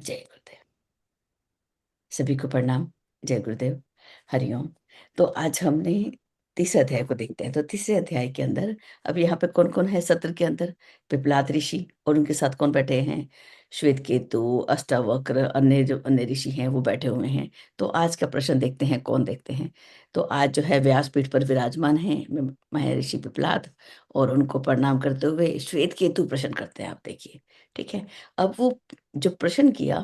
जय गुरुदेव। सभी को प्रणाम। जय गुरुदेव। हरिओम। तो आज हमने तीसरे अध्याय को देखते हैं। तो तीसरे अध्याय के अंदर अब यहाँ पे कौन कौन है सत्र के अंदर? पिपलाद ऋषि और उनके साथ कौन बैठे हैं? श्वेत केतु, अष्टावक्र, अन्य जो अन्य ऋषि हैं वो बैठे हुए हैं। तो आज का प्रश्न देखते हैं, कौन देखते हैं। तो आज जो है व्यासपीठ पर विराजमान है महर्षि पिपलाद, और उनको प्रणाम करते हुए श्वेत केतु प्रश्न करते हैं। आप देखिए, ठीक है। अब वो जो प्रश्न किया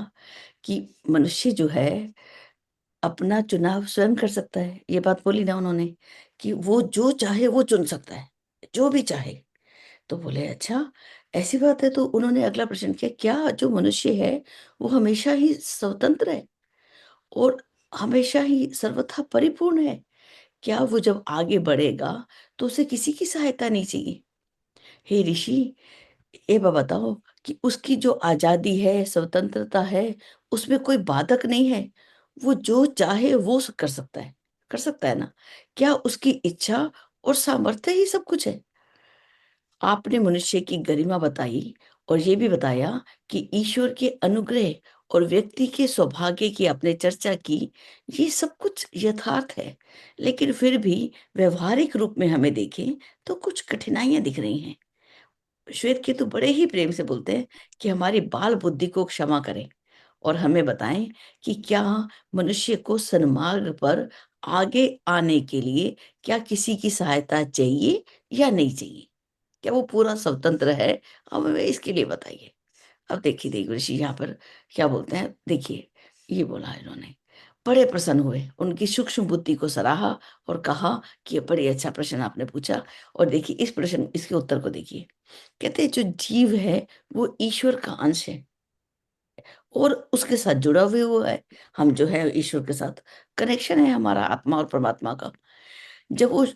कि मनुष्य जो है अपना चुनाव स्वयं कर सकता है, ये बात बोली ना उन्होंने, कि वो जो चाहे वो चुन सकता है, जो भी चाहे। तो बोले अच्छा, ऐसी बात है? तो उन्होंने अगला प्रश्न किया, क्या जो मनुष्य है वो हमेशा ही स्वतंत्र है और हमेशा ही सर्वथा परिपूर्ण है? क्या वो जब आगे बढ़ेगा तो उसे किसी की सहायता नहीं चाहिए? हे ऋषि, ये बताओ कि उसकी जो आजादी है, स्वतंत्रता है, उसमें कोई बाधक नहीं है। वो जो चाहे वो कर सकता है। कर सकता है ना? क्या उसकी इच्छा और सामर्थ्य ही सब कुछ है? आपने मनुष्य की गरिमा बताई और ये भी बताया कि ईश्वर के अनुग्रह और व्यक्ति के सौभाग्य की आपने चर्चा की। ये सब कुछ यथार्थ है, लेकिन फिर भी व्यवहारिक रूप में हमें देखें तो कुछ कठिनाइयां दिख रही हैं। श्वेत केतु बड़े ही प्रेम से बोलते हैं कि हमारी बाल बुद्धि को क्षमा करें और हमें बताएं कि क्या मनुष्य को सन्मार्ग पर आगे आने के लिए क्या किसी की सहायता चाहिए या नहीं चाहिए? क्या वो पूरा स्वतंत्र है? अब हमें इसके लिए बताइए। अब देखिए देखिए ऋषि यहाँ पर क्या बोलते हैं, देखिए। ये बोला इन्होंने, बड़े प्रसन्न हुए, उनकी सूक्ष्म बुद्धि को सराहा और कहा कि ये बड़ी अच्छा प्रश्न आपने पूछा। और देखिए इस प्रश्न, इसके उत्तर को देखिए। कहते हैं जो जीव है वो ईश्वर का अंश है और उसके साथ जुड़ा हुआ है। हम जो है ईश्वर के साथ कनेक्शन है हमारा, आत्मा और परमात्मा का। जब वो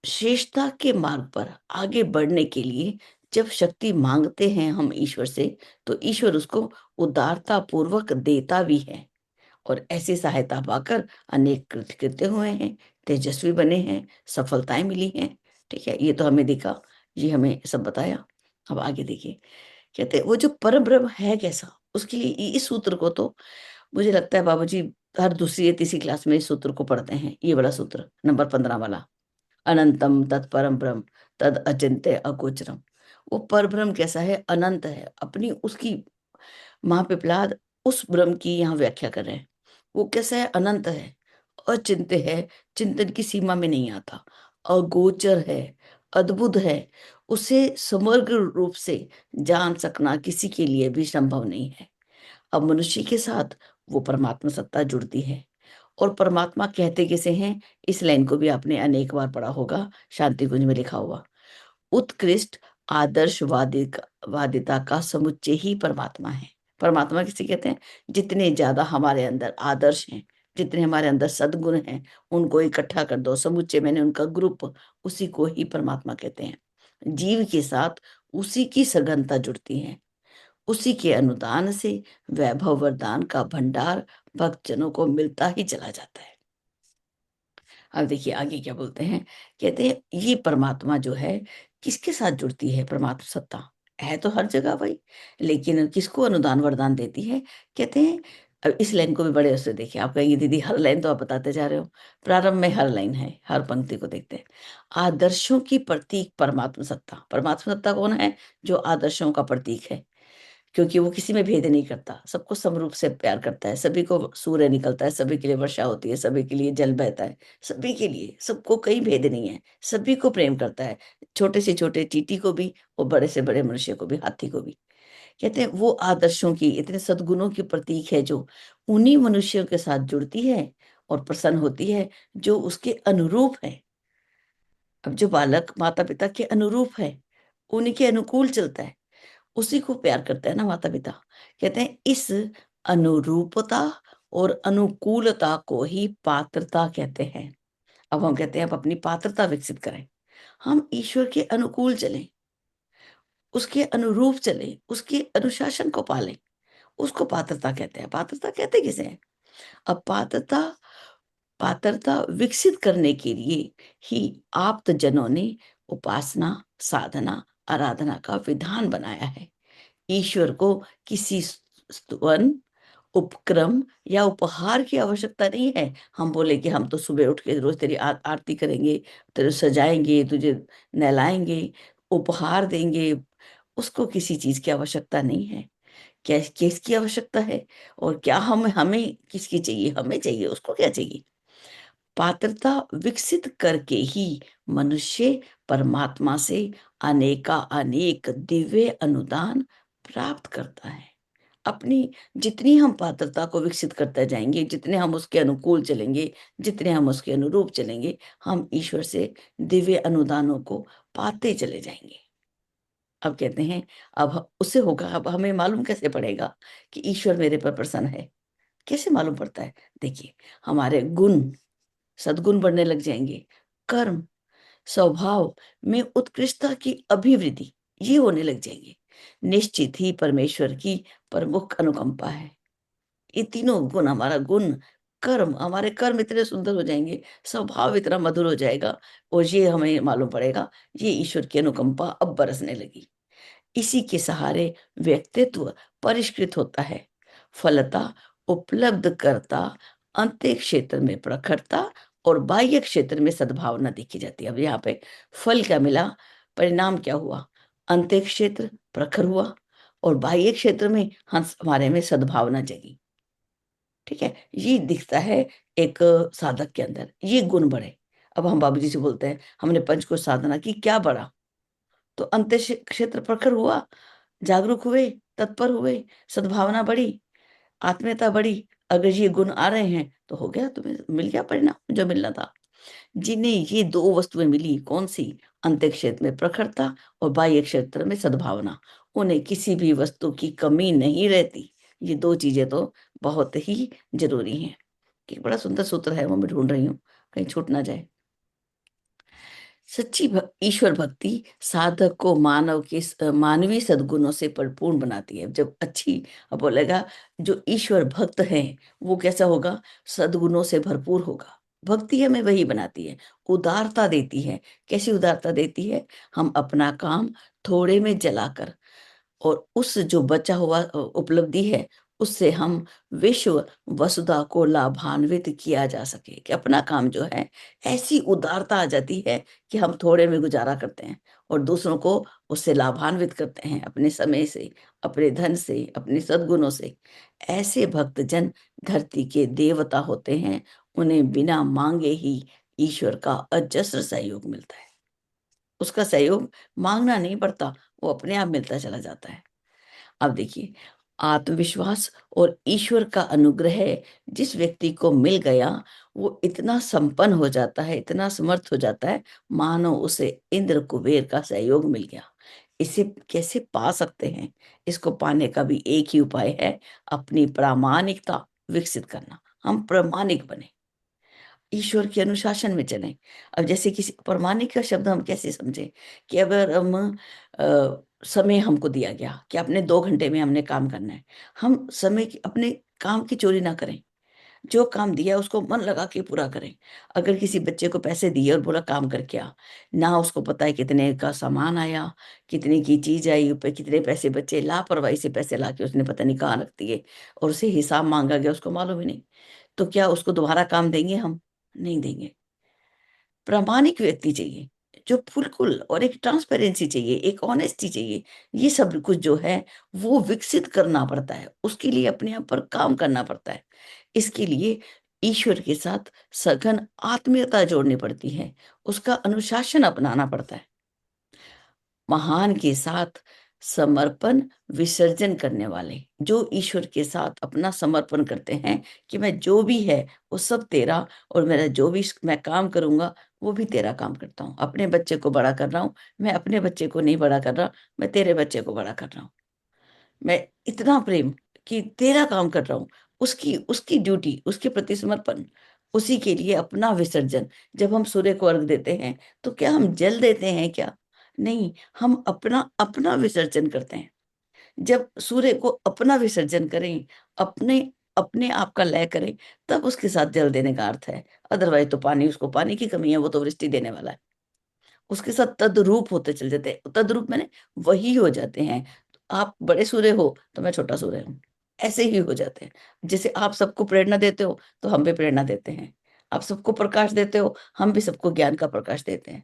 श्रेष्ठता के मार्ग पर आगे बढ़ने के लिए जब शक्ति मांगते हैं हम ईश्वर से, तो ईश्वर उसको उदारता पूर्वक देता भी है। और ऐसी सहायता पाकर अनेक कृत्य हुए हैं, तेजस्वी बने हैं, सफलताएं मिली हैं। ठीक है, ये तो हमें दिखा, ये हमें सब बताया। अब आगे देखिए, कहते हैं वो जो परम ब्रह्म है कैसा, उसके लिए इस सूत्र को तो मुझे लगता है बाबूजी हर दूसरी या तीसरी क्लास में इस सूत्र को पढ़ते हैं। ये वाला सूत्र नंबर 15 वाला, अनंतम तत्परम ब्रह्म तद अचिंत्य अगोचरम। वो पर ब्रह्म कैसा है? अनंत है। अपनी उसकी महापिपलाद उस ब्रह्म की यहाँ व्याख्या कर रहे हैं। वो कैसा है? अनंत है, अचिंत्य है, चिंतन की सीमा में नहीं आता, अगोचर है, अद्भुत है। उसे समग्र रूप से जान सकना किसी के लिए भी संभव नहीं है। अब मनुष्य के साथ वो परमात्मा सत्ता जुड़ती है। और परमात्मा कहते किसे हैं? इस लाइन को भी आपने अनेक बार पढ़ा होगा, शांति कुंज में लिखा हुआ, उत्कृष्ट वादिता का समुच्चय ही परमात्मा है। परमात्मा किसे कहते हैं? जितने ज्यादा हमारे अंदर आदर्श हैं, जितने हमारे अंदर सद्गुण हैं, उनको इकट्ठा कर दो, समुच्चय मैंने उनका ग्रुप, उसी को ही परमात्मा कहते हैं। जीव के साथ उसी की सघनता जुड़ती है। उसी के अनुदान से वैभव वरदान का भंडार भक्तजनों को मिलता ही चला जाता है। अब देखिए आगे क्या बोलते हैं। कहते हैं ये परमात्मा जो है किसके साथ जुड़ती है? परमात्मा सत्ता है तो हर जगह भाई, लेकिन किसको अनुदान वरदान देती है? कहते हैं, अब इस लाइन को भी बड़े उससे देखिए। आप कहेंगे दीदी हर लाइन तो आप बताते जा रहे हो, प्रारंभ में हर लाइन है, हर पंक्ति को देखते हैं। आदर्शों की प्रतीक परमात्मा सत्ता। परमात्मा सत्ता कौन है? जो आदर्शों का प्रतीक है, क्योंकि वो किसी में भेद नहीं करता, सबको समरूप से प्यार करता है। सभी को सूर्य निकलता है, सभी के लिए वर्षा होती है, सभी के लिए जल बहता है, सभी के लिए, सबको कहीं भेद नहीं है, सभी को प्रेम करता है, छोटे से छोटे चींटी को भी और बड़े से बड़े मनुष्य को भी, हाथी को भी। कहते हैं वो आदर्शों की, इतने सद्गुणों की प्रतीक है, जो उन्हीं मनुष्यों के साथ जुड़ती है और प्रसन्न होती है जो उसके अनुरूप है। अब जो बालक माता पिता के अनुरूप है, उन्हीं के अनुकूल चलता है, उसी को प्यार करता है ना माता पिता। कहते हैं इस अनुरूपता और अनुकूलता को ही पात्रता कहते हैं। अब हम कहते हैं अब अपनी पात्रता विकसित करें, हम ईश्वर के अनुकूल चलें, उसके अनुरूप चलें, उसके अनुशासन को पालें, उसको पात्रता कहते हैं। पात्रता कहते किसे हैं? अब पात्रता, पात्रता विकसित करने के लिए ही आप्त जनों ने उपासना, साधना, आराधना का विधान बनाया है। ईश्वर को किसी स्तवन, उपक्रम या उपहार की आवश्यकता नहीं है। हम बोले कि हम तो सुबह उठ के रोज़ तेरी आरती करेंगे, तेरे सजाएँगे, तुझे नहलाएँगे, उपहार देंगे, उसको किसी चीज़ की आवश्यकता नहीं है। क्या किसकी आवश्यकता है? और क्या हम हमें किसकी चाहिए? हमें चाहिए, उसको क्या चाहिए? पात्रता विकसित करके ही मनुष्य परमात्मा से अनेकानेक दिव्य अनुदान प्राप्त करता है। अपनी जितनी हम पात्रता को विकसित करते जाएँगे, जितने हम उसके अनुकूल चलेंगे, जितने हम उसके अनुरूप चलेंगे, हम ईश्वर से दिव्य अनुदानों को पाते चले जाएँगे। अब कहते हैं, उससे होगा, अब हमें मालूम कैसे पड़ेगा कि ईश्वर मेरे पर प्रसन्न है? कैसे मालूम पड़ता है? देखिए, हमारे गुण, सद्गुण बढ़ने लग जाएँगे, कर्म, स्वभाव में उत्कृष्टता की अभिवृद्धि, ये होने लग जाएँगे। निश्चित ही परमेश्वर की प्रमुख अनुकंपा है। ये तीनों गुण, हमारा गुण, कर्म, हमारे कर्म इतने सुंदर हो जाएँगे, स्वभाव इतना मधुर हो जाएगा और ये हमें मालूम पड़ेगा, ये ईश्वर की अनुकंपा अब बरसने लगी। इसी के सहारे व्यक्तित्व परिष्कृत होता है। फलता, उपलब्धकर्ता, अंतरिक क्षेत्र में प्रखरता और बाह्य क्षेत्र में सद्भावना देखी जाती है। अब यहाँ पे फल क्या मिला? परिणाम क्या हुआ? अंतरिक क्षेत्र प्रखर हुआ और बाह्य क्षेत्र में हंस हमारे में सद्भावना जगी। ठीक है? ये दिखता है एक साधक के अंदर, ये गुण बढ़े। अब हम बाबूजी से बोलते हैं, हमने पंचकोश साधना की, क्या बढ़ा? तो क्षेत्र प्रखर हुआ, जागरूक हुए, तत्पर हुए, सद्भावना बढ़ी, आत्मीयता बढ़ी। अगर ये गुण आ रहे हैं, तो हो गया, तुम्हें मिल गया परिणाम जो मिलना था। जिन्हें ये 2 वस्तुएँ मिली, कौन-सी? अंतरिक क्षेत्र में प्रखरता और बाह्य क्षेत्र में सद्भावना। उन्हें किसी भी वस्तु की कमी नहीं रहती। ये 2 चीज़ें तो बहुत ही ज़रूरी हैं। एक बड़ा सुंदर सूत्र है, वो मैं ढूँढ रही हूँ, कहीं छूट ना जाए। सच्ची ईश्वर भक्ति साधक को मानवीय सद्गुणों से परिपूर्ण बनाती है। जब अच्छी, अब बोलेगा जो ईश्वर भक्त है, वो कैसा होगा? सद्गुणों से भरपूर होगा। भक्ति हमें वही बनाती है, उदारता देती है। कैसी उदारता देती है? हम अपना काम थोड़े में जलाकर और उस जो बचा हुआ उपलब्धि है, उससे हम विश्व वसुधा को लाभान्वित किया जा सके, कि अपना काम जो है, ऐसी उदारता आ जाती है कि हम थोड़े में गुज़ारा करते हैं और दूसरों को उससे लाभान्वित करते हैं, अपने समय से, अपने धन से, अपने सद्गुणों से। ऐसे भक्तजन धरती के देवता होते हैं, उन्हें बिना माँगे ही ईश्वर का अजस्र सहयोग मिलता है। उसका सहयोग माँगना नहीं पड़ता, वो अपने आप मिलता चला जाता है। अब देखिए, आत्मविश्वास और ईश्वर का अनुग्रह जिस व्यक्ति को मिल गया, वो इतना संपन्न हो जाता है, इतना समर्थ हो जाता है, मानो उसे इंद्र कुबेर का सहयोग मिल गया। इसे कैसे पा सकते हैं? इसको पाने का भी एक ही उपाय है, अपनी प्रामाणिकता विकसित करना। हम प्रामाणिक बनें। ईश्वर के अनुशासन में चलें। अब जैसे किसी प्रामाणिक का शब्द हम कैसे समझें? कि अगर हम समय हमको दिया गया कि आपने 2 घंटे में हमने काम करना है। हम समय की, अपने काम की चोरी ना करें। जो काम दिया है उसको मन लगा के पूरा करें। अगर किसी बच्चे को पैसे दिए और बोला काम करके आ, ना उसको पता है कितने का सामान आया, कितने की चीज़ आई, कितने पैसे बचे, लापरवाही से पैसे लाके उसने पता नहीं कहाँ रख दिए और उसे हिसाब माँगा गया, उसको मालूम ही नहीं। तो क्या उसको दोबारा काम देंगे हम? नहीं देंगे। प्रामाणिक व्यक्ति चाहिए, जो बिल्कुल, और एक ट्रांसपेरेंसी चाहिए, एक ऑनेस्टी चाहिए। ये सब कुछ जो है, वो विकसित करना पड़ता है। उसके लिए अपने आप पर काम करना पड़ता है। इसके लिए ईश्वर के साथ सघन आत्मीयता जोड़नी पड़ती है। उसका अनुशासन अपनाना पड़ता है। महान के साथ समर्पण विसर्जन करने वाले, जो ईश्वर के साथ अपना समर्पण करते हैं कि मैं जो भी है वो सब तेरा, और मेरा जो भी मैं काम करूँगा वो भी तेरा काम करता हूँ। अपने बच्चे को बड़ा कर रहा हूँ, मैं अपने बच्चे को नहीं बड़ा कर रहा, मैं तेरे बच्चे को बड़ा कर रहा हूँ। मैं इतना प्रेम कि तेरा काम कर रहा हूँ, उसकी उसकी ड्यूटी, उसके प्रति समर्पण, उसी के लिए अपना विसर्जन। जब हम सूर्य को अर्घ देते हैं, तो क्या हम जल देते हैं क्या? नहीं, हम अपना अपना विसर्जन करते हैं। जब सूर्य को अपना विसर्जन करें, अपने अपने आप का लय करें, तब उसके साथ जल देने का अर्थ है। अदरवाइज़ तो पानी, उसको पानी की कमी है, वो तो वृष्टि देने वाला है। उसके साथ तद्रूप होते चले जाते हैं। तद्रूप माने वही हो जाते हैं। आप बड़े सूर्य हो, तो मैं छोटा सूर्य हूँ। ऐसे ही हो जाते हैं। जैसे आप सबको प्रेरणा देते हो, तो हम भी प्रेरणा देते हैं। आप सबको प्रकाश देते हो, हम भी सबको ज्ञान का प्रकाश देते हैं।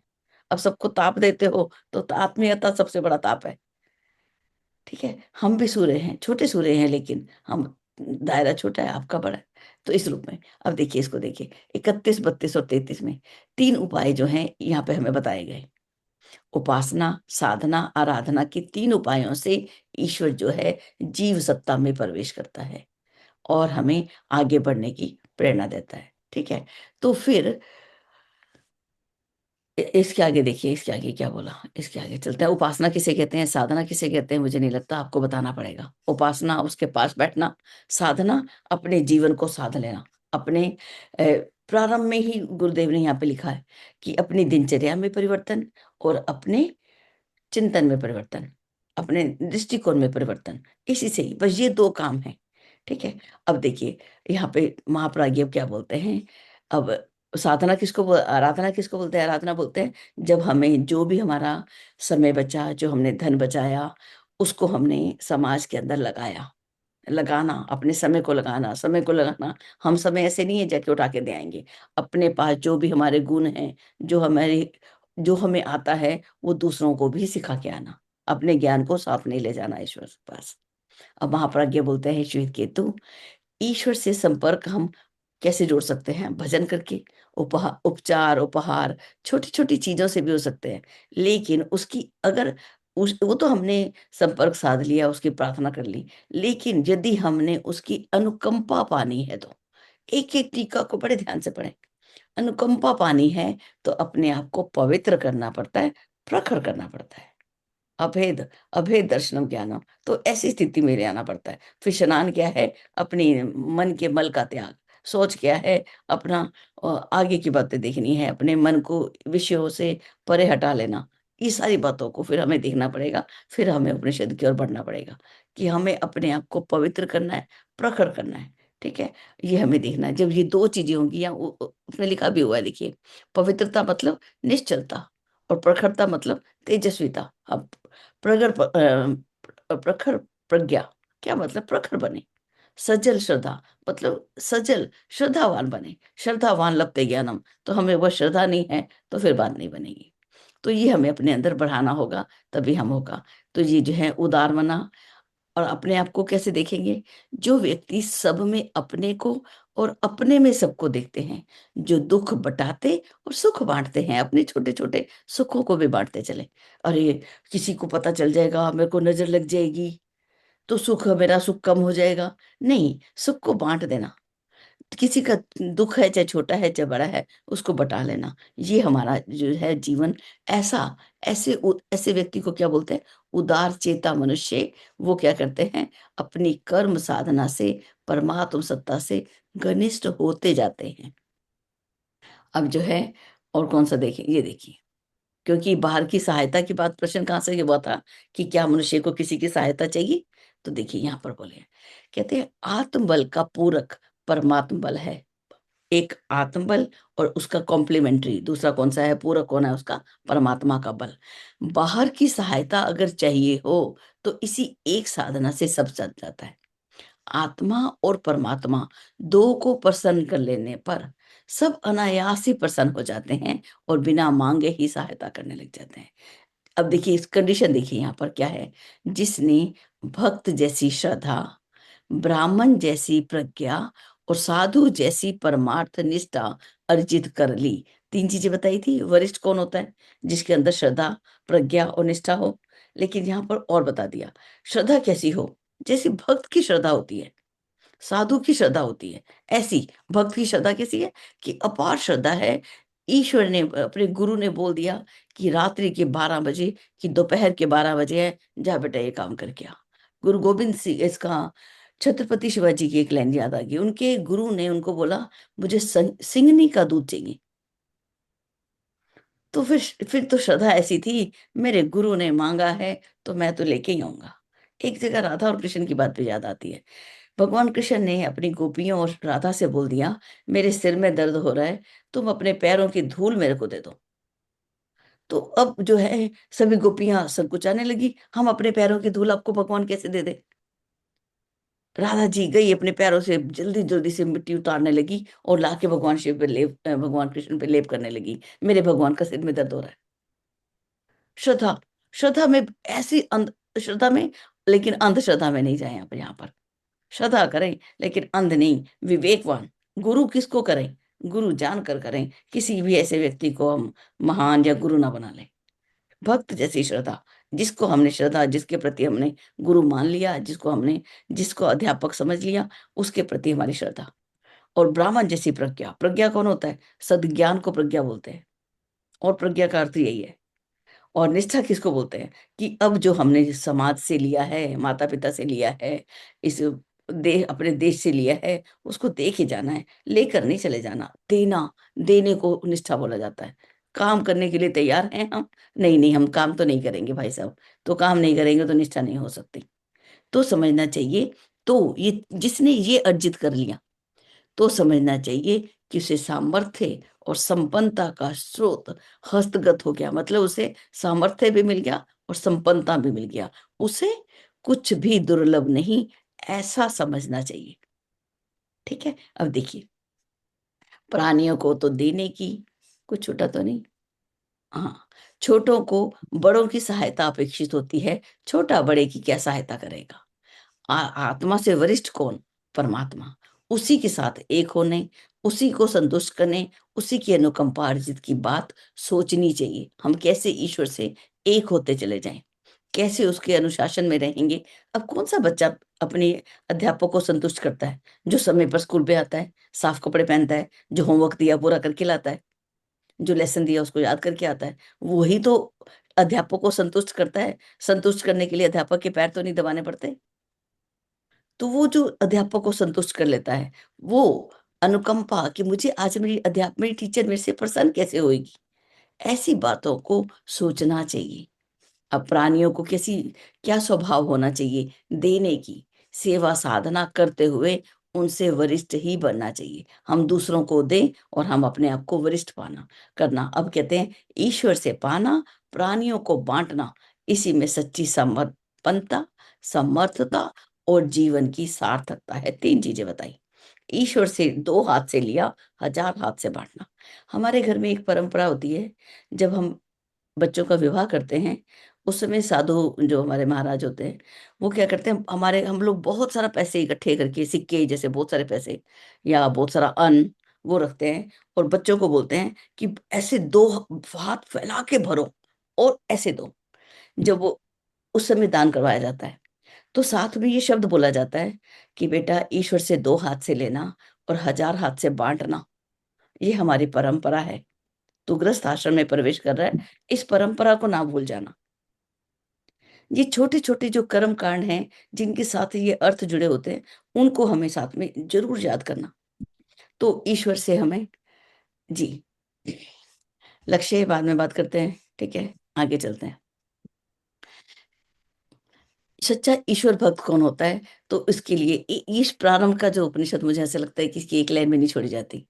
आप सबको ताप देते हो, तो आत्मीयता सबसे बड़ा ताप है, ठीक है? हम भी सूर्य हैं, छोटे सूर्य हैं, लेकिन हम दायरा छोटा है, आपका बड़ा है। तो इस रूप में अब देखिए, इसको देखिए, 31, 32 और 33 में 3 उपाय जो हैं यहाँ पे हमें बताए गए। उपासना, साधना, आराधना के 3 उपायों से ईश्वर जो है जीव सत्ता में प्रवेश करता है और हमें आगे बढ़ने की प्रेरणा देता है, ठीक है? तो फिर इसके आगे देखिए, इसके आगे क्या बोला? इसके आगे चलते हैं। उपासना किसे कहते हैं, साधना किसे कहते हैं, मुझे नहीं लगता, आपको बताना पड़ेगा। उपासना उसके पास बैठना, साधना अपने जीवन को साध लेना। अपने प्रारंभ में ही गुरुदेव ने यहाँ पे लिखा है कि अपनी दिनचर्या में परिवर्तन और अपने चिंतन में परिवर्तन, अपने दृष्टिकोण में परिवर्तन, इसी से ही बस ये 2 काम हैं, ठीक है? अब देखिए, यहाँ पे महाप्राज्ञ क्या बोलते हैं, अब साधना किसको आराधना किसको बोलते हैं? आराधना बोलते हैं जब हमें जो भी हमारा समय बचा, जो हमने धन बचाया, उसको हमने समाज के अंदर लगाया। लगाना, अपने समय को लगाना, हम समय ऐसे नहीं है जाके उठा के दे आएँगे। अपने पास जो भी हमारे गुण हैं, जो हमें आता है, वो दूसरों को भी सिखा के आना। अपने ज्ञान को साथ नहीं ले जाना ईश्वर के पास। अब महाप्राज्ञ बोलते हैं श्वेत केतु, ईश्वर से संपर्क हम कैसे जोड़ सकते हैं? भजन करके, उपचार, उपहार, छोटी-छोटी चीज़ों से भी हो सकते हैं। लेकिन उसकी अगर उस वो तो हमने संपर्क साध लिया, उसकी प्रार्थना कर ली। लेकिन यदि हमने उसकी अनुकंपा पानी है तो, एक-एक टीका को बड़े ध्यान से पढ़ें। अनुकंपा पानी है तो अपने आप को पवित्र करना पड़ता है, प्रखर करना पड़ता है। अभेद अभेद दर्शनम ज्ञानम, तो ऐसी स्थिति में ले आना पड़ता है। फिर स्नान क्या है? अपनी मन के मल का त्याग। सोच क्या है? अपना आगे की बातें देखनी है, अपने मन को विषयों से परे हटा लेना। ये सारी बातों को फिर हमें देखना पड़ेगा, फिर हमें उपनिषद की ओर बढ़ना पड़ेगा कि हमें अपने आप को पवित्र करना है, प्रखर करना है, ठीक है? ये हमें देखना है। जब ये 2 चीज़ें होंगी, या उसमें लिखा भी हुआ है देखिए, पवित्रता मतलब निश्चलता और प्रखरता मतलब तेजस्विता। अब प्रखर प्रज्ञा, क्या मतलब? प्रखर बने। सजल श्रद्धा मतलब सजल श्रद्धावान बने। श्रद्धावान लभते ज्ञानम, तो हमें वो श्रद्धा नहीं है, तो फिर बात नहीं बनेगी। तो ये हमें अपने अंदर बढ़ाना होगा, तभी हम होगा। तो ये जो है उदार मना, और अपने आप को कैसे देखेंगे? जो व्यक्ति सब में अपने को और अपने में सबको देखते हैं, जो दुःख बँटाते और सुख बाँटते हैं, अपने छोटे-छोटे सुखों को भी बाँटते चलें। अरे! किसी को पता चल जाएगा, मेरे को नज़र लग जाएगी, तो मेरा सुख कम हो जाएगा। नहीं, सुख को बाँट देना। किसी का दुःख है, चाहे छोटा है, चाहे बड़ा है, उसको बँटा लेना। ये हमारा जो है जीवन, ऐसा ऐसे व्यक्ति को क्या बोलते हैं? उदार चेता मनुष्य। वो क्या करते हैं? अपनी कर्म साधना से, परमात्म सत्ता से घनिष्ठ होते जाते हैं। अब जो है, और कौन-सा देखें? ये देखिए, क्योंकि बाहर की सहायता की बात प्रश्न कहाँ से हुआ था कि क्या मनुष्य को किसी की सहायता चाहिए? तो देखिए यहाँ पर बोले हैं, कहते हैं आत्मबल का पूरक परमात्म बल है। एक आत्मबल और उसका कॉम्प्लीमेंट्री दूसरा कौन-सा है? पूरक कौन है उसका? परमात्मा का बल। बाहर की सहायता अगर चाहिए हो, तो इसी एक साधना से सब चल जाता है। आत्मा और परमात्मा 2 को प्रसन्न कर लेने पर सब अनायास ही प्रसन्न हो जाते हैं और बिना माँगे ही सहायता करने लग जाते हैं। अब देखिए, इस कंडीशन देखिए यहाँ पर क्या है? जिसने भक्त जैसी श्रद्धा, ब्राह्मण जैसी प्रज्ञा और साधु जैसी परमार्थ निष्ठा अर्जित कर ली। 3 चीज़ें बताई थी। वरिष्ठ कौन होता है? जिसके अंदर श्रद्धा, प्रज्ञा और निष्ठा हो। लेकिन यहाँ पर और बता दिया, श्रद्धा कैसी हो? जैसी भक्त की श्रद्धा होती है, साधु की श्रद्धा होती है, ऐसी भक्त की श्रद्धा कैसी है? कि अपार श्रद्धा है। ईश्वर ने अपने गुरु ने बोल दिया कि रात्रि के 12 बजे, कि दोपहर के 12 बजे है, जा बेटा ये काम करके आ। गुरु गोबिंद सिंह इसका छत्रपति शिवाजी की एक लाइन याद आ गई। उनके गुरु ने उनको बोला, मुझे सिंगनी का दूध चाहिए। तो फिर तो श्रद्धा ऐसी थी, मेरे गुरु ने माँगा है, तो मैं तो लेके ही आऊँगा। एक जगह राधा और कृष्ण की बात भी याद आती है। भगवान कृष्ण ने अपनी गोपियों और राधा से बोल दिया, मेरे सिर में दर्द हो रहा है, तुम अपने पैरों की धूल मेरे को दे दो। तो अब जो है, सभी गोपियाँ संकुचाने लगी, हम अपने पैरों की धूल आपको भगवान कैसे दे दें? राधा जी गई अपने पैरों से जल्दी जल्दी से मिट्टी उतारने लगी और लाके भगवान शिव पे लेप, भगवान कृष्ण पे लेप करने लगी। मेरे भगवान का सिर में दर्द हो रहा है। श्रद्धा, श्रद्धा में ऐसी श्रद्धा में, लेकिन अंधश्रद्धा में नहीं जाए आप यहाँ पर। श्रद्धा करें लेकिन अंध नहीं, विवेकवान। गुरु किसको करें? गुरु जान कर करें। किसी भी ऐसे व्यक्ति को हम महान या गुरु ना बना लें। भक्त जैसी श्रद्धा, जिसको हमने श्रद्धा, जिसके प्रति हमने गुरु मान लिया, जिसको अध्यापक समझ लिया, उसके प्रति हमारी श्रद्धा। और ब्राह्मण जैसी प्रज्ञा, प्रज्ञा कौन होता है? सद्ज्ञान को प्रज्ञा बोलते हैं। और प्रज्ञा का अर्थ यही है। और निष्ठा किसको बोलते हैं? कि अब जो हमने समाज से लिया है, माता पिता से लिया है, इस अपने देश से लिया है, उसको दे के जाना है, लेकर नहीं चले जाना। देना, देने को निष्ठा बोला जाता है। काम करने के लिए तैयार हैं हम? नहीं नहीं, हम काम तो नहीं करेंगे भाई साहब। तो काम नहीं करेंगे तो निष्ठा नहीं हो सकती। तो समझना चाहिए, तो ये जिसने ये अर्जित कर लिया, तो समझना चाहिए कि उसे सामर्थ्य और संपन्नता का स्रोत हस्तगत हो गया। मतलब उसे सामर्थ्य भी मिल गया और संपन्नता भी मिल गया। उसे कुछ भी दुर्लभ नहीं, ऐसा समझना चाहिए। ठीक है, अब देखिए, प्राणियों को तो देने की, कुछ छूटा तो नहीं? हाँ, छोटों को बड़ों की सहायता अपेक्षित होती है। छोटा बड़े की क्या सहायता करेगा? आत्मा से वरिष्ठ कौन? परमात्मा। उसी के साथ एक होने, उसी को संतुष्ट करने, उसी की अनुकंपा अर्जित की बात सोचनी चाहिए। हम कैसे ईश्वर से एक होते चले जाएं, कैसे उसके अनुशासन में रहेंगे। अब कौन सा बच्चा अपने अध्यापक को संतुष्ट करता है? जो समय पर स्कूल पे आता है, साफ कपड़े पहनता है, जो होमवर्क दिया पूरा करके लाता है, जो लेसन दिया उसको याद करके आता है, वही तो अध्यापक को संतुष्ट करता है। संतुष्ट करने के लिए अध्यापक के पैर तो नहीं दबाने पड़ते। तो वो जो अध्यापक को संतुष्ट कर लेता है, वो अनुकंपा कि मुझे आज मेरी टीचर मेरे से प्रसन्न कैसे होएगी, ऐसी बातों को सोचना चाहिए। अब प्राणियों को कैसी, क्या स्वभाव होना चाहिए? देने की, सेवा साधना करते हुए उनसे वरिष्ठ ही बनना चाहिए। हम दूसरों को दें और हम अपने आप को वरिष्ठ पाना करना। अब कहते हैं ईश्वर से पाना, प्राणियों को बांटना, इसी में सच्ची समर्पणता, समर्थता और जीवन की सार्थकता है। 3 चीजें बताई। ईश्वर से 2 हाथ से लिया, 1000 हाथ से बांटना। हमारे घर में एक परंपरा होती है, जब हम बच्चों का विवाह करते हैं, उस समय साधु जो हमारे महाराज होते हैं, वो क्या करते हैं, हम लोग बहुत सारा पैसे इकट्ठे करके, सिक्के जैसे बहुत सारे पैसे या बहुत सारा अन्न वो रखते हैं, और बच्चों को बोलते हैं कि ऐसे 2 हाथ फैला के भरो और ऐसे दो। जब वो उस समय दान करवाया जाता है, तो साथ में ये शब्द बोला जाता है कि बेटा ईश्वर से 2 हाथ से लेना और 1000 हाथ से बांटना, ये हमारी परंपरा है। तू गृहस्थ आश्रम में प्रवेश कर रहा है, इस परंपरा को ना भूल जाना। ये छोटे छोटे जो कर्म कांड हैं, जिनके साथ ये अर्थ जुड़े होते हैं, उनको हमें साथ में जरूर याद करना। तो ईश्वर से हमें, जी, लक्ष्य बाद में बात करते हैं। ठीक है, आगे चलते हैं। सच्चा ईश्वर भक्त कौन होता है? तो इसके लिए ईश प्रारंभ का जो उपनिषद, मुझे ऐसा लगता है कि इसकी एक लाइन में नहीं छोड़ी जाती।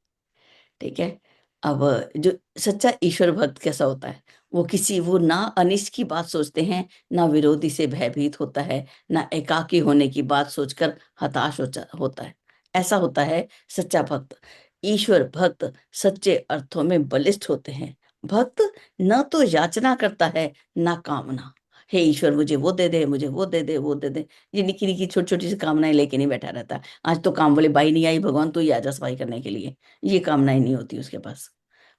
ठीक है, अब जो सच्चा ईश्वर भक्त कैसा होता है? वो ना अनिष्ट की बात सोचते हैं, ना विरोधी से भयभीत होता है, ना एकाकी होने की बात सोचकर हताश होता है। ऐसा होता है सच्चा भक्त। ईश्वर भक्त सच्चे अर्थों में बलिष्ठ होते हैं। भक्त न तो याचना करता है, ना कामना। हे ईश्वर, मुझे वो दे दे, मुझे वो दे दे, वो दे दे। ये निकी निकी छोटी छोटी सी कामनाएं लेके नहीं बैठा रहता। आज तो काम वाली बाई नहीं आई, भगवान तू ही आ जा सफाई करने के लिए। ये कामनाएं नहीं होती उसके पास।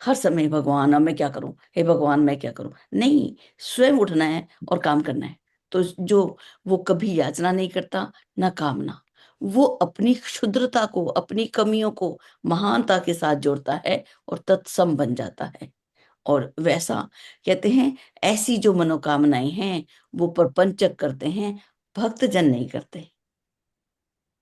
हर समय भगवान, अब मैं क्या करूं, हे भगवान मैं क्या करूं? नहीं, स्वयं उठना है और काम करना है। तो जो वो कभी याचना नहीं करता, ना कामना। वो अपनी क्षुद्रता को, अपनी कमियों को महानता के साथ जोड़ता है और तत्सम बन जाता है। और वैसा कहते हैं, ऐसी जो मनोकामनाएं हैं वो प्रपंचक करते हैं, भक्त जन नहीं करते।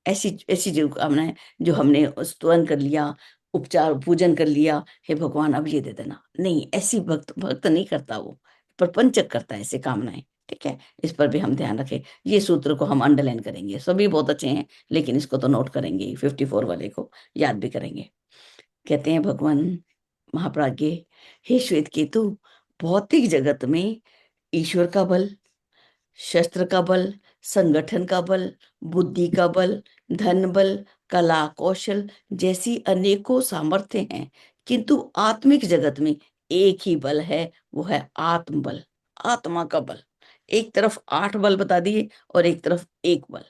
ऐसी ऐसी जो कामनाएं, जो हमने स्तुति कर लिया, उपचार पूजन कर लिया, हे भगवान अब ये दे देना, नहीं, ऐसी भक्त भक्त नहीं करता वो, प्रपंचक करता है ऐसी कामनाएं। ठीक है, इस पर भी हम ध्यान रखें। ये सूत्र को हम अंडरलाइन करेंगे, सभी बहुत अच्छे हैं, लेकिन इसको तो नोट करेंगे ही, 54 वाले को याद भी करेंगे। कहते हैं भगवान महाप्राज्ञ, हे श्वेत केतु, भौतिक जगत में ईश्वर का बल, शस्त्र का बल, संगठन का बल, बुद्धि का बल, धन बल, कला कौशल जैसी अनेकों सामर्थ्य हैं, किंतु आत्मिक जगत में एक ही बल है, वो है आत्म बल, आत्मा का बल। एक तरफ 8 बल बता दिए और एक तरफ एक बल।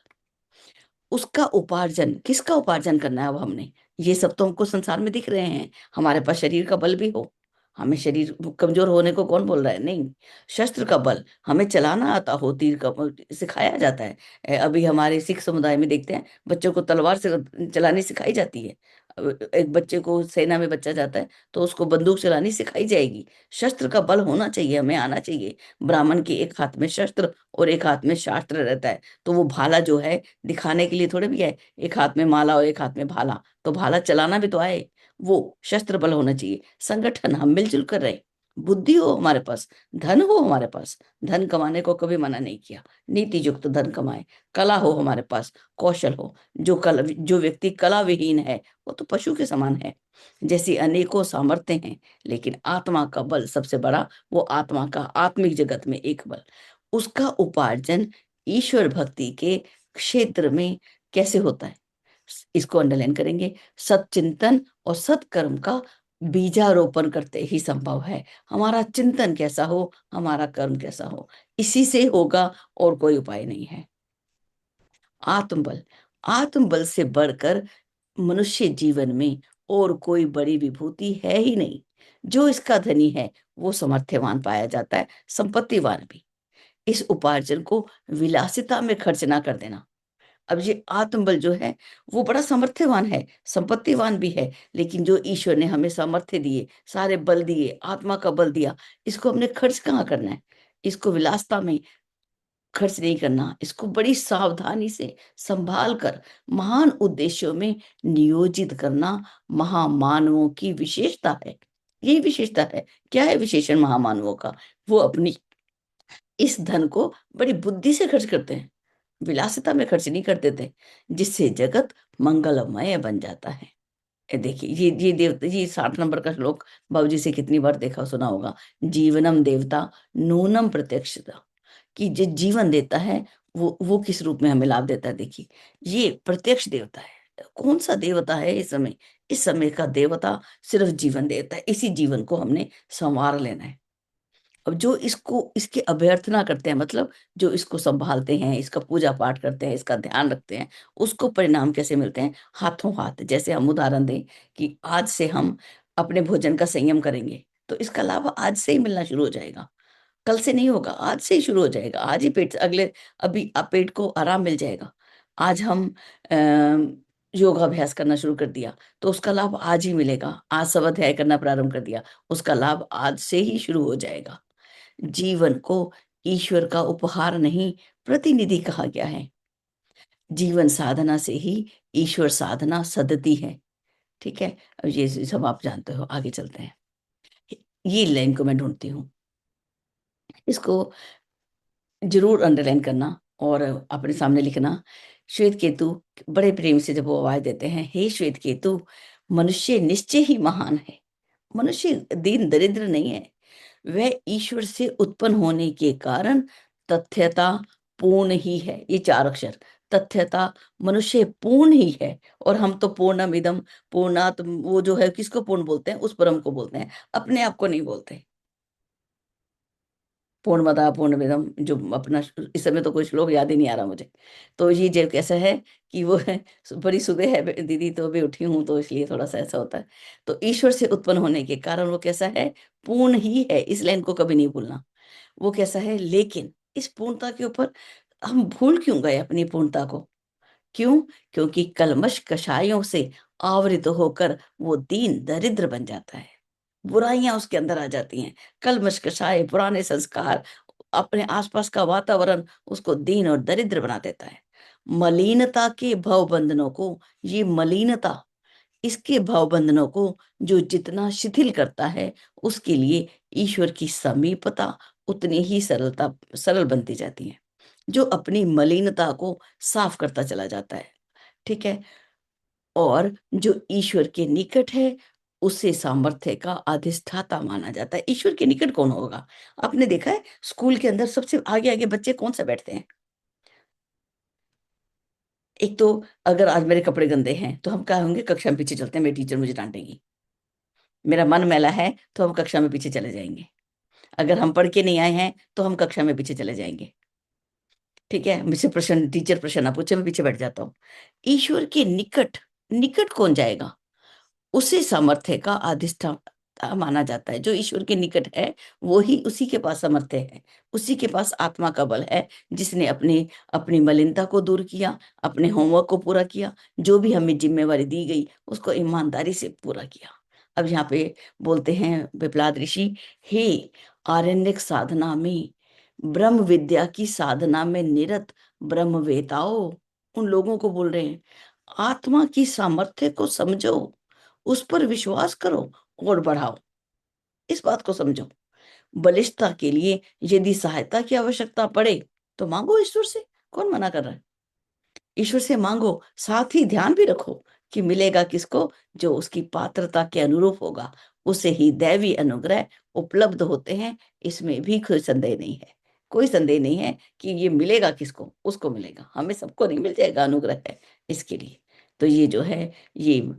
उसका उपार्जन, किसका उपार्जन करना है अब हमने? ये सब तो हमको संसार में दिख रहे हैं। हमारे पास शरीर का बल भी हो, हमें शरीर कमजोर होने को कौन बोल रहा है? नहीं। शस्त्र का बल, हमें चलाना आता हो, तीर का सिखाया जाता है। अभी हमारे सिख समुदाय में देखते हैं बच्चों को तलवार से चलानी सिखाई जाती है। एक बच्चे को सेना में बच्चा जाता है तो उसको बंदूक चलानी सिखाई जाएगी। शस्त्र का बल होना चाहिए, हमें आना चाहिए। ब्राह्मण के एक हाथ में शस्त्र और एक हाथ में शास्त्र रहता है, तो वो भाला जो है दिखाने के लिए थोड़े भी है, एक हाथ में माला और एक हाथ में भाला, तो भाला चलाना भी तो आए। वो शस्त्र बल होना चाहिए। संगठन, हम मिलजुल कर रहे, बुद्धि हो हमारे पास, धन हो हमारे पास, धन कमाने को कभी मना नहीं किया, नीति युक्त धन कमाए। कला हो हमारे पास, कौशल हो। जो व्यक्ति कला विहीन है वो तो पशु के समान है। जैसी अनेकों सामर्थ्य हैं, लेकिन आत्मा का बल सबसे बड़ा, वो आत्मा का आत्मिक जगत में एक बल। उसका उपार्जन ईश्वर भक्ति के क्षेत्र में कैसे होता है? इसको अंडरलाइन करेंगे। सच्चिंतन और सत्कर्म का बीजारोपण करते ही संभव है। हमारा चिंतन कैसा हो, हमारा कर्म कैसा हो, इसी से होगा, और कोई उपाय नहीं है। आत्मबल, आत्मबल से बढ़कर मनुष्य जीवन में और कोई बड़ी विभूति है ही नहीं। जो इसका धनी है वो समर्थ्यवान पाया जाता है, संपत्तिवान भी। इस उपार्जन को विलासिता में खर्च ना कर देना। अब ये आत्मबल जो है वो बड़ा सामर्थ्यवान है, संपत्तिवान भी है, लेकिन जो ईश्वर ने हमें सामर्थ्य दिए, सारे बल दिए, आत्मा का बल दिया, इसको हमने खर्च कहाँ करना है? इसको विलासता में खर्च नहीं करना, इसको बड़ी सावधानी से संभाल कर महान उद्देश्यों में नियोजित करना महामानवों की विशेषता है। यही विशेषता है। क्या है विशेषण महामानवों का? वो अपनी इस धन को बड़ी बुद्धि से खर्च करते हैं, विलासिता में खर्च नहीं कर देते, जिससे जगत मंगलमय बन जाता है। देखिए ये देवता, ये 60 नंबर का श्लोक बाबूजी से कितनी बार देखा सुना होगा। जीवनम देवता नूनम प्रत्यक्षता, कि जो जीवन देता है वो किस रूप में हमें लाभ देता है। देखिए ये प्रत्यक्ष देवता है। कौन सा देवता है इस समय? इस समय का देवता सिर्फ जीवन देता है। इसी जीवन को हमने संवार लेना है। अब जो इसको, इसकी अभ्यर्थना करते हैं, मतलब जो इसको संभालते हैं, इसका पूजा पाठ करते हैं, इसका ध्यान रखते हैं, उसको परिणाम कैसे मिलते हैं? हाथों हाथ। जैसे हम उदाहरण दें कि आज से हम अपने भोजन का संयम करेंगे, तो इसका लाभ आज से ही मिलना शुरू हो जाएगा। कल से नहीं होगा, आज से ही शुरू हो जाएगा। आज ही पेट अगले, अभी आप पेट को आराम मिल जाएगा। आज हम योगाभ्यास करना शुरू कर दिया तो उसका लाभ आज ही मिलेगा। आज स्वाध्याय करना प्रारंभ कर दिया, उसका लाभ आज से ही शुरू हो जाएगा। जीवन को ईश्वर का उपहार नहीं, प्रतिनिधि कहा गया है। जीवन साधना से ही ईश्वर साधना सदती है। ठीक है, अब ये सब आप जानते हो, आगे चलते हैं। ये लाइन को मैं ढूंढती हूँ, इसको जरूर अंडरलाइन करना और अपने सामने लिखना। श्वेत केतु बड़े प्रेम से जब वो आवाज देते हैं, हे श्वेत केतु, मनुष्य निश्चय ही महान है। मनुष्य दीन दरिद्र नहीं है, वह ईश्वर से उत्पन्न होने के कारण तथ्यता पूर्ण ही है। ये 4 अक्षर, तथ्यता, मनुष्य पूर्ण ही है। और हम तो पूर्णमिदम, पूर्णात, वो जो है किसको पूर्ण बोलते हैं? उस परम को बोलते हैं, अपने आप को नहीं बोलते। पूर्णमदा पूर्णमिदम, जो अपना, इस समय तो कोई श्लोक याद ही नहीं आ रहा मुझे। तो ये जो कैसा है कि वो है, बड़ी सुबह है दीदी, तो अभी उठी हूँ, तो इसलिए थोड़ा सा ऐसा होता है। तो ईश्वर से उत्पन्न होने के कारण वो कैसा है? पूर्ण ही है। इस लाइन को कभी नहीं भूलना। वो कैसा है, लेकिन इस पूर्णता के ऊपर हम भूल क्यों गए अपनी पूर्णता को? क्यों? क्योंकि कलमश कषायों से आवृत होकर वो दीन दरिद्र बन जाता है। बुराइयां उसके अंदर आ जाती हैं, कलमश कषाय, पुराने संस्कार, अपने आसपास का वातावरण उसको दीन और दरिद्र बना देता है। मलिनता के भव बंधनों को, ये मलिनता, इसके भव बंधनों को जो जितना शिथिल करता है, उसके लिए ईश्वर की समीपता उतनी ही सरल बनती जाती है। जो अपनी मलिनता को साफ करता चला जाता है। ठीक है, और जो ईश्वर के निकट है उसे सामर्थ्य का अधिष्ठाता माना जाता है। ईश्वर के निकट कौन होगा? आपने देखा है स्कूल के अंदर सबसे आगे आगे बच्चे कौन सा बैठते हैं? एक तो अगर आज मेरे कपड़े गंदे हैं तो हम क्या होंगे, कक्षा में पीछे चलते हैं, मेरी टीचर मुझे डांटेगी। मेरा मन मैला है तो हम कक्षा में पीछे चले जाएंगे। अगर हम पढ़ के नहीं आए हैं तो हम कक्षा में पीछे चले जाएंगे। ठीक है, मुझसे प्रश्न, टीचर प्रश्न ना पूछे, मैं पीछे बैठ जाता हूँ। ईश्वर के निकट, निकट कौन जाएगा? उसे सामर्थ्य का अधिष्ठान माना जाता है। जो ईश्वर के निकट है वो ही, उसी के पास सामर्थ्य है, उसी के पास आत्मा का बल है, जिसने अपनी अपनी मलिनता को दूर किया, अपने होमवर्क को पूरा किया, जो भी हमें जिम्मेवारी दी गई उसको ईमानदारी से पूरा किया। अब यहाँ पे बोलते हैं पिपलाद ऋषि, हे आरण्यक साधना में, ब्रह्म विद्या की साधना में निरत ब्रह्मवेताओं, उन लोगों को बोल रहे हैं, आत्मा की सामर्थ्य को समझो, उस पर विश्वास करो और बढ़ाओ। इस बात को समझो। बलिष्ठता के लिए यदि सहायता की आवश्यकता पड़े तो मांगो ईश्वर से, कौन मना कर रहा है? ईश्वर से मांगो, साथ ही ध्यान भी रखो कि मिलेगा किसको, जो उसकी पात्रता के अनुरूप होगा, उसे ही दैवी अनुग्रह उपलब्ध होते हैं। इसमें भी कोई संदेह नहीं है, कोई संदेह नहीं है कि ये मिलेगा किसको, उसको मिलेगा, हमें सबको नहीं मिल जाएगा, अनुग्रह है इसके लिए। तो ये जो है, ये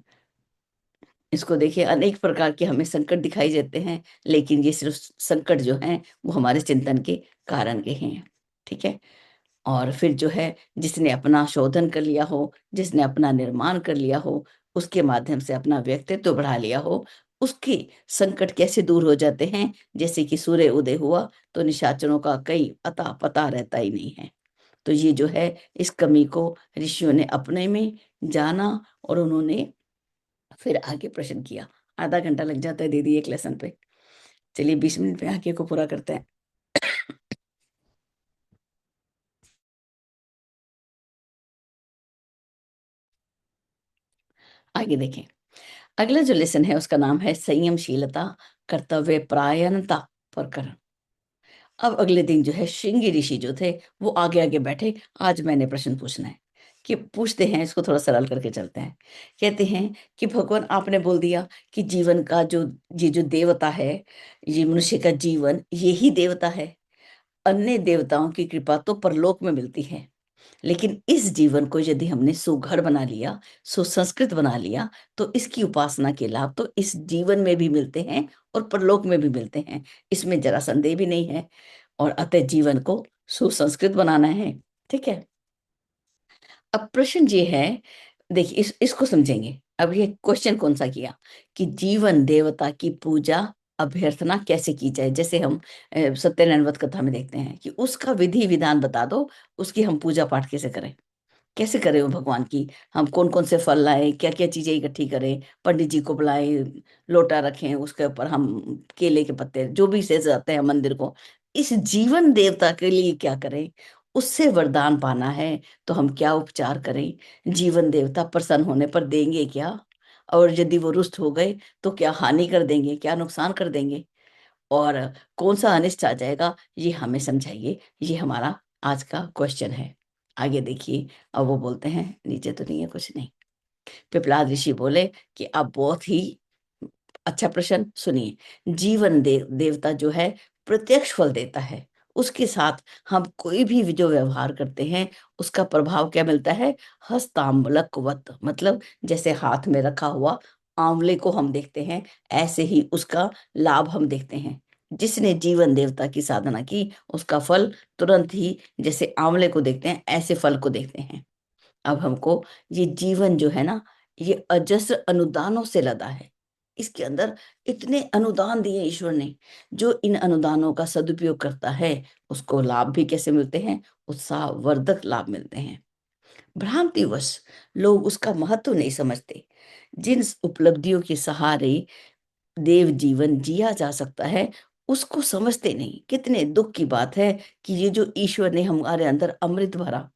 इसको देखिए, अनेक प्रकार के हमें संकट दिखाई देते हैं, लेकिन ये सिर्फ संकट जो हैं वो हमारे चिंतन के कारण के हैं। ठीक है। और फिर जो है, जिसने अपना शोधन कर लिया हो, जिसने अपना निर्माण कर लिया हो, उसके माध्यम से अपना व्यक्तित्व तो बढ़ा लिया हो, उसके संकट कैसे दूर हो जाते हैं? जैसे कि सूर्य उदय हुआ तो निशाचरों का कई अता पता रहता ही नहीं है। तो ये जो है, इस कमी को ऋषियों ने अपने में जाना और उन्होंने फिर आगे प्रश्न किया। आधा घंटा लग जाता है दीदी एक लेसन पे। चलिए 20 मिनट में आगे को पूरा करते हैं। आगे देखें। अगला जो लेसन है उसका नाम है संयमशीलता, कर्तव्य परायणता प्रकरण। अब अगले दिन जो है, श्रृंगी ऋषि जो थे वो आगे आगे बैठे। आज मैंने प्रश्न पूछना है, कि पूछते हैं, इसको थोड़ा सरल करके चलते हैं। कहते हैं कि भगवान आपने बोल दिया कि जीवन का जो, ये जो देवता है, ये मनुष्य का जीवन, ये ही देवता है। अन्य देवताओं की कृपा तो परलोक में मिलती है, लेकिन इस जीवन को यदि हमने सुघड़ बना लिया, सुसंस्कृत बना लिया, तो इसकी उपासना के लाभ तो इस जीवन में भी मिलते हैं और परलोक में भी मिलते हैं। इसमें जरा संदेह भी नहीं है। और अतः जीवन को सुसंस्कृत बनाना है। ठीक है। अब प्रश्न ये है, देखिए इसको समझेंगे। अब ये क्वेश्चन कौन सा किया, कि जीवन देवता की पूजा अभ्यर्थना कैसे की जाए। जैसे हम सत्यनारायण व्रत कथा में देखते हैं कि उसका विधि विधान बता दो, उसकी हम पूजा पाठ कैसे करें, कैसे करें वो भगवान की। हम कौन कौन से फल लाएं, क्या क्या चीजें इकट्ठी करें, पंडित जी को बुलाएं, लोटा रखें, उसके ऊपर हम केले के पत्ते जो भी से जाते हैं मंदिर को। इस जीवन देवता के लिए क्या करें, उससे वरदान पाना है तो हम क्या उपचार करें, जीवन देवता प्रसन्न होने पर देंगे क्या, और यदि वो रुष्ट हो गए तो क्या हानि कर देंगे, क्या नुकसान कर देंगे, और कौन सा अनिष्ट आ जाएगा, ये हमें समझाइए। ये हमारा आज का क्वेश्चन है। आगे देखिए। अब वो बोलते हैं, नीचे तो नहीं है कुछ, नहीं। पिपलाद ऋषि बोले कि अब बहुत ही अच्छा प्रश्न सुनिए। जीवन देवता जो है प्रत्यक्ष फल देता है, उसके साथ हम कोई भी जो व्यवहार करते हैं उसका प्रभाव क्या मिलता है, हस्ताम्बलकवत, मतलब जैसे हाथ में रखा हुआ आंवले को हम देखते हैं, ऐसे ही उसका लाभ हम देखते हैं। जिसने जीवन देवता की साधना की उसका फल तुरंत ही, जैसे आंवले को देखते हैं ऐसे फल को देखते हैं। अब हमको ये जीवन जो है ना, ये अजस्र अनुदानों से लदा है। इसके अंदर इतने अनुदान दिए ईश्वर ने। जो इन अनुदानों का सदुपयोग करता है उसको लाभ भी कैसे मिलते हैं, उत्साहवर्धक लाभ मिलते हैं। भ्रांतिवश लोग उसका महत्व नहीं समझते। जिन उपलब्धियों के सहारे देव जीवन जिया जा सकता है उसको समझते नहीं। कितने दुख की बात है कि ये जो ईश्वर ने हमारे अंदर अमृत भरा,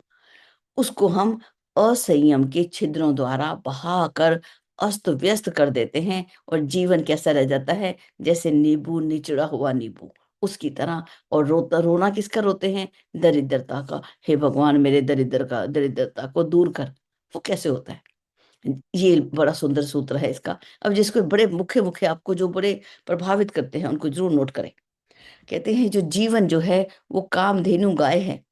उसको हम असंयम के छिद्रों द्वारा बहाकर अस्त व्यस्त कर देते हैं, और जीवन कैसा रह जाता है, जैसे नींबू निचड़ा हुआ नींबू, उसकी तरह। और रोता, रोना किसका रोते हैं, दरिद्रता का। हे भगवान मेरे दरिद्रता को दूर कर। वो कैसे होता है, ये बड़ा सुंदर सूत्र है इसका। अब जिसको बड़े मुख्य मुख्य आपको जो बड़े प्रभावित करते हैं उनको जरूर नोट करें। कहते हैं जो जीवन जो है वो कामधेनु गाय है,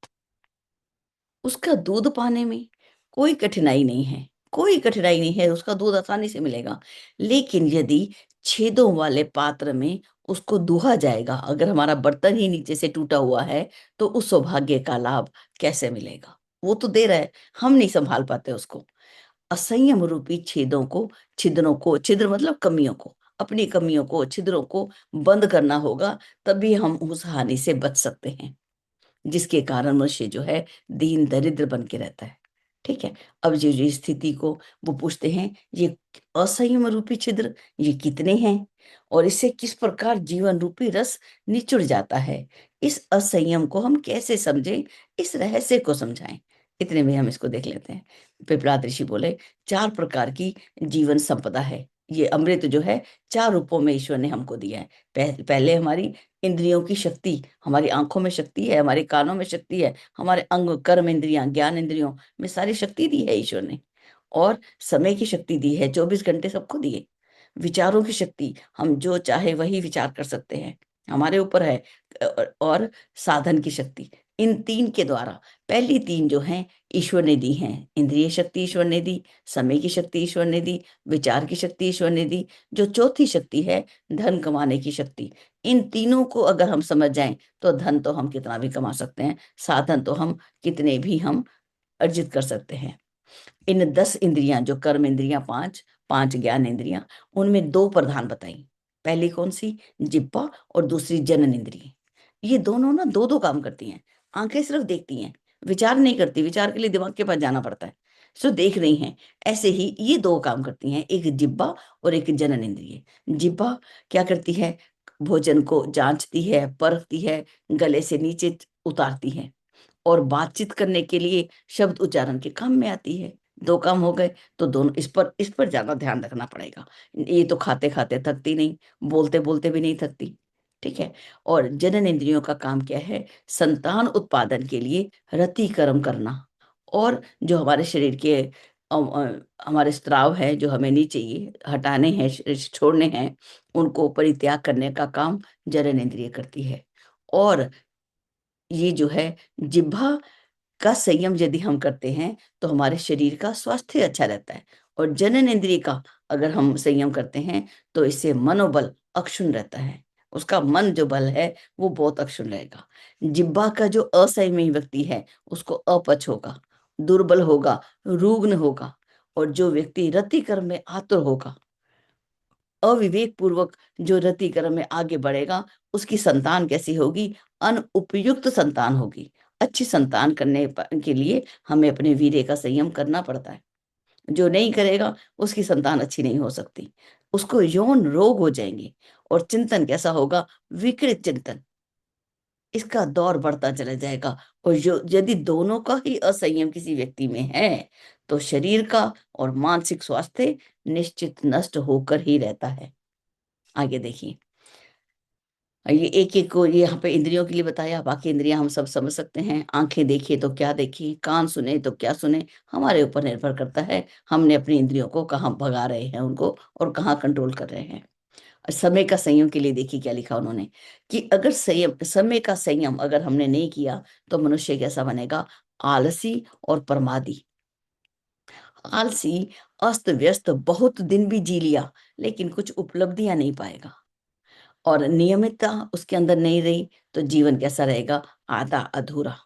उसका दूध पाने में कोई कठिनाई नहीं है, कोई कठिनाई नहीं है, उसका दूध आसानी से मिलेगा। लेकिन यदि छेदों वाले पात्र में उसको दुहा जाएगा, अगर हमारा बर्तन ही नीचे से टूटा हुआ है, तो उस सौभाग्य का लाभ कैसे मिलेगा? वो तो दे रहा है, हम नहीं सँभाल पाते उसको। असंयम रूपी छेदों को, छिद्रों को, छिद्र मतलब कमियों को, अपनी कमियों को, छिद्रों को बंद करना होगा, तभी हम उस हानि से बच सकते हैं। जिसके कारण मनुष्य जो है दीन दरिद्र बन के रहता है। ठीक है? अब जो स्थिति को वो पूछते हैं, ये असंयम रूपी छिद्र ये कितने हैं? और इससे किस प्रकार जीवन रूपी रस निचुड़ जाता है? इस असंयम को हम कैसे समझें? इस रहस्य को समझाएँ। इतने में हम इसको देख लेते हैं। पिपलाद ऋषि बोले, 4 प्रकार की जीवन संपदा है। ये अमृत जो है 4 रूपों में ईश्वर ने हमको दिया है। पहले हमारी इंद्रियों की शक्ति, हमारी आँखों में शक्ति है, हमारे कानों में शक्ति है, हमारे अंग, कर्म इंद्रियाँ, ज्ञान इंद्रियों में सारी शक्ति दी है ईश्वर ने। और समय की शक्ति दी है, 24 घंटे सबको दिए। विचारों की शक्ति, हम जो चाहे वही विचार कर सकते हैं, हमारे ऊपर है। और साधन की शक्ति, इन 3 के द्वारा, पहली 3 जो हैं ईश्वर ने दी हैं। इंद्रिय शक्ति ईश्वर ने दी, समय की शक्ति ईश्वर ने दी, विचार की शक्ति ईश्वर ने दी। जो चौथी शक्ति है, धन कमाने की शक्ति, इन तीनों को अगर हम समझ जाएँ, तो धन तो हम कितना भी कमा सकते हैं, साधन तो हम कितने भी हम अर्जित कर सकते हैं। इन 10 इंद्रियाँ जो कर्म इंद्रियाँ 5, 5 ज्ञान इंद्रियाँ, उनमें 2 प्रधान बताई। पहली कौन-सी? जिह्वा और दूसरी जनन इंद्रिय। ये दोनों ना 2-2 काम करती हैं। आँखें सिर्फ़ देखती हैं, विचार नहीं करती, विचार के लिए दिमाग के पास जाना पड़ता है। सिर्फ़ देख रही हैं। ऐसे ही ये 2 काम करती हैं, एक जिह्वा और एक जनन इंद्रिय। जिह्वा क्या करती है? भोजन को जाँचती है, परखती है, गले से नीचे उतारती है। और बातचीत करने के लिए शब्द उच्चारण के काम में आती है। 2 काम हो गए, तो दोनों इस पर ज़्यादा ध्यान रखना पड़ेगा। ये तो खाते-खाते थकती नहीं, बोलते-बोलते भी नहीं थकती, ठीक है? और जनन इंद्रियों का काम क्या है? संतान उत्पादन के लिए रति कर्म करना, और जो हमारे शरीर के हमारे स्राव हैं, जो हमें नहीं चाहिए, हटाने हैं, छोड़ने हैं, उनको परित्याग करने का काम जनन इंद्रिय करती है। और ये जो है जिह्वा का संयम यदि हम करते हैं, तो हमारे शरीर का स्वास्थ्य अच्छा रहता है। और जनन इंद्रिय का अगर हम संयम करते हैं, तो इससे मनोबल अक्षुण्ण रहता है। उसका मन जो बल है, वो बहुत अक्षुण्ण रहेगा। जिह्वा का जो असंयमी व्यक्ति है, उसको अपच होगा, दुर्बल होगा, रुग्ण होगा। और जो व्यक्ति रति कर्म में आतुर होगा, अविवेक पूर्वक जो रति कर्म में आगे बढ़ेगा, उसकी संतान कैसी होगी? अनुपयुक्त संतान होगी। अच्छी संतान करने के लिए हमें अपने वीर्य का संयम करना पड़ता है। जो नहीं करेगा, उसकी संतान अच्छी नहीं हो सकती। उसको यौन रोग हो जाएंगे। और चिंतन कैसा होगा? विकृत चिंतन। इसका दौर बढ़ता चला जाएगा। और जो यदि दोनों का ही असंयम किसी व्यक्ति में है, तो शरीर का और मानसिक स्वास्थ्य निश्चित नष्ट होकर ही रहता है। आगे देखिए। ये एक-एक को ये यहाँ पे इंद्रियों के लिए बताया, बाकी इंद्रियाँ हम सब समझ सकते हैं। आँखें देखिए तो क्या देखें, कान सुने तो क्या सुने, हमारे ऊपर निर्भर करता है, हमने अपनी इंद्रियों को कहाँ भगा रहे हैं उनको, और कहाँ कंट्रोल कर रहे हैं। समय का संयम के लिए देखिए क्या लिखा उन्होंने, कि अगर समय का संयम अगर हमने नहीं किया, तो मनुष्य कैसा बनेगा? आलसी और प्रमादी। आलसी, अस्त-व्यस्त बहुत दिन भी जी लिया, लेकिन कुछ उपलब्धियाँ नहीं पाएगा। और नियमितता उसके अंदर नहीं रही, तो जीवन कैसा रहेगा? आधा अधूरा।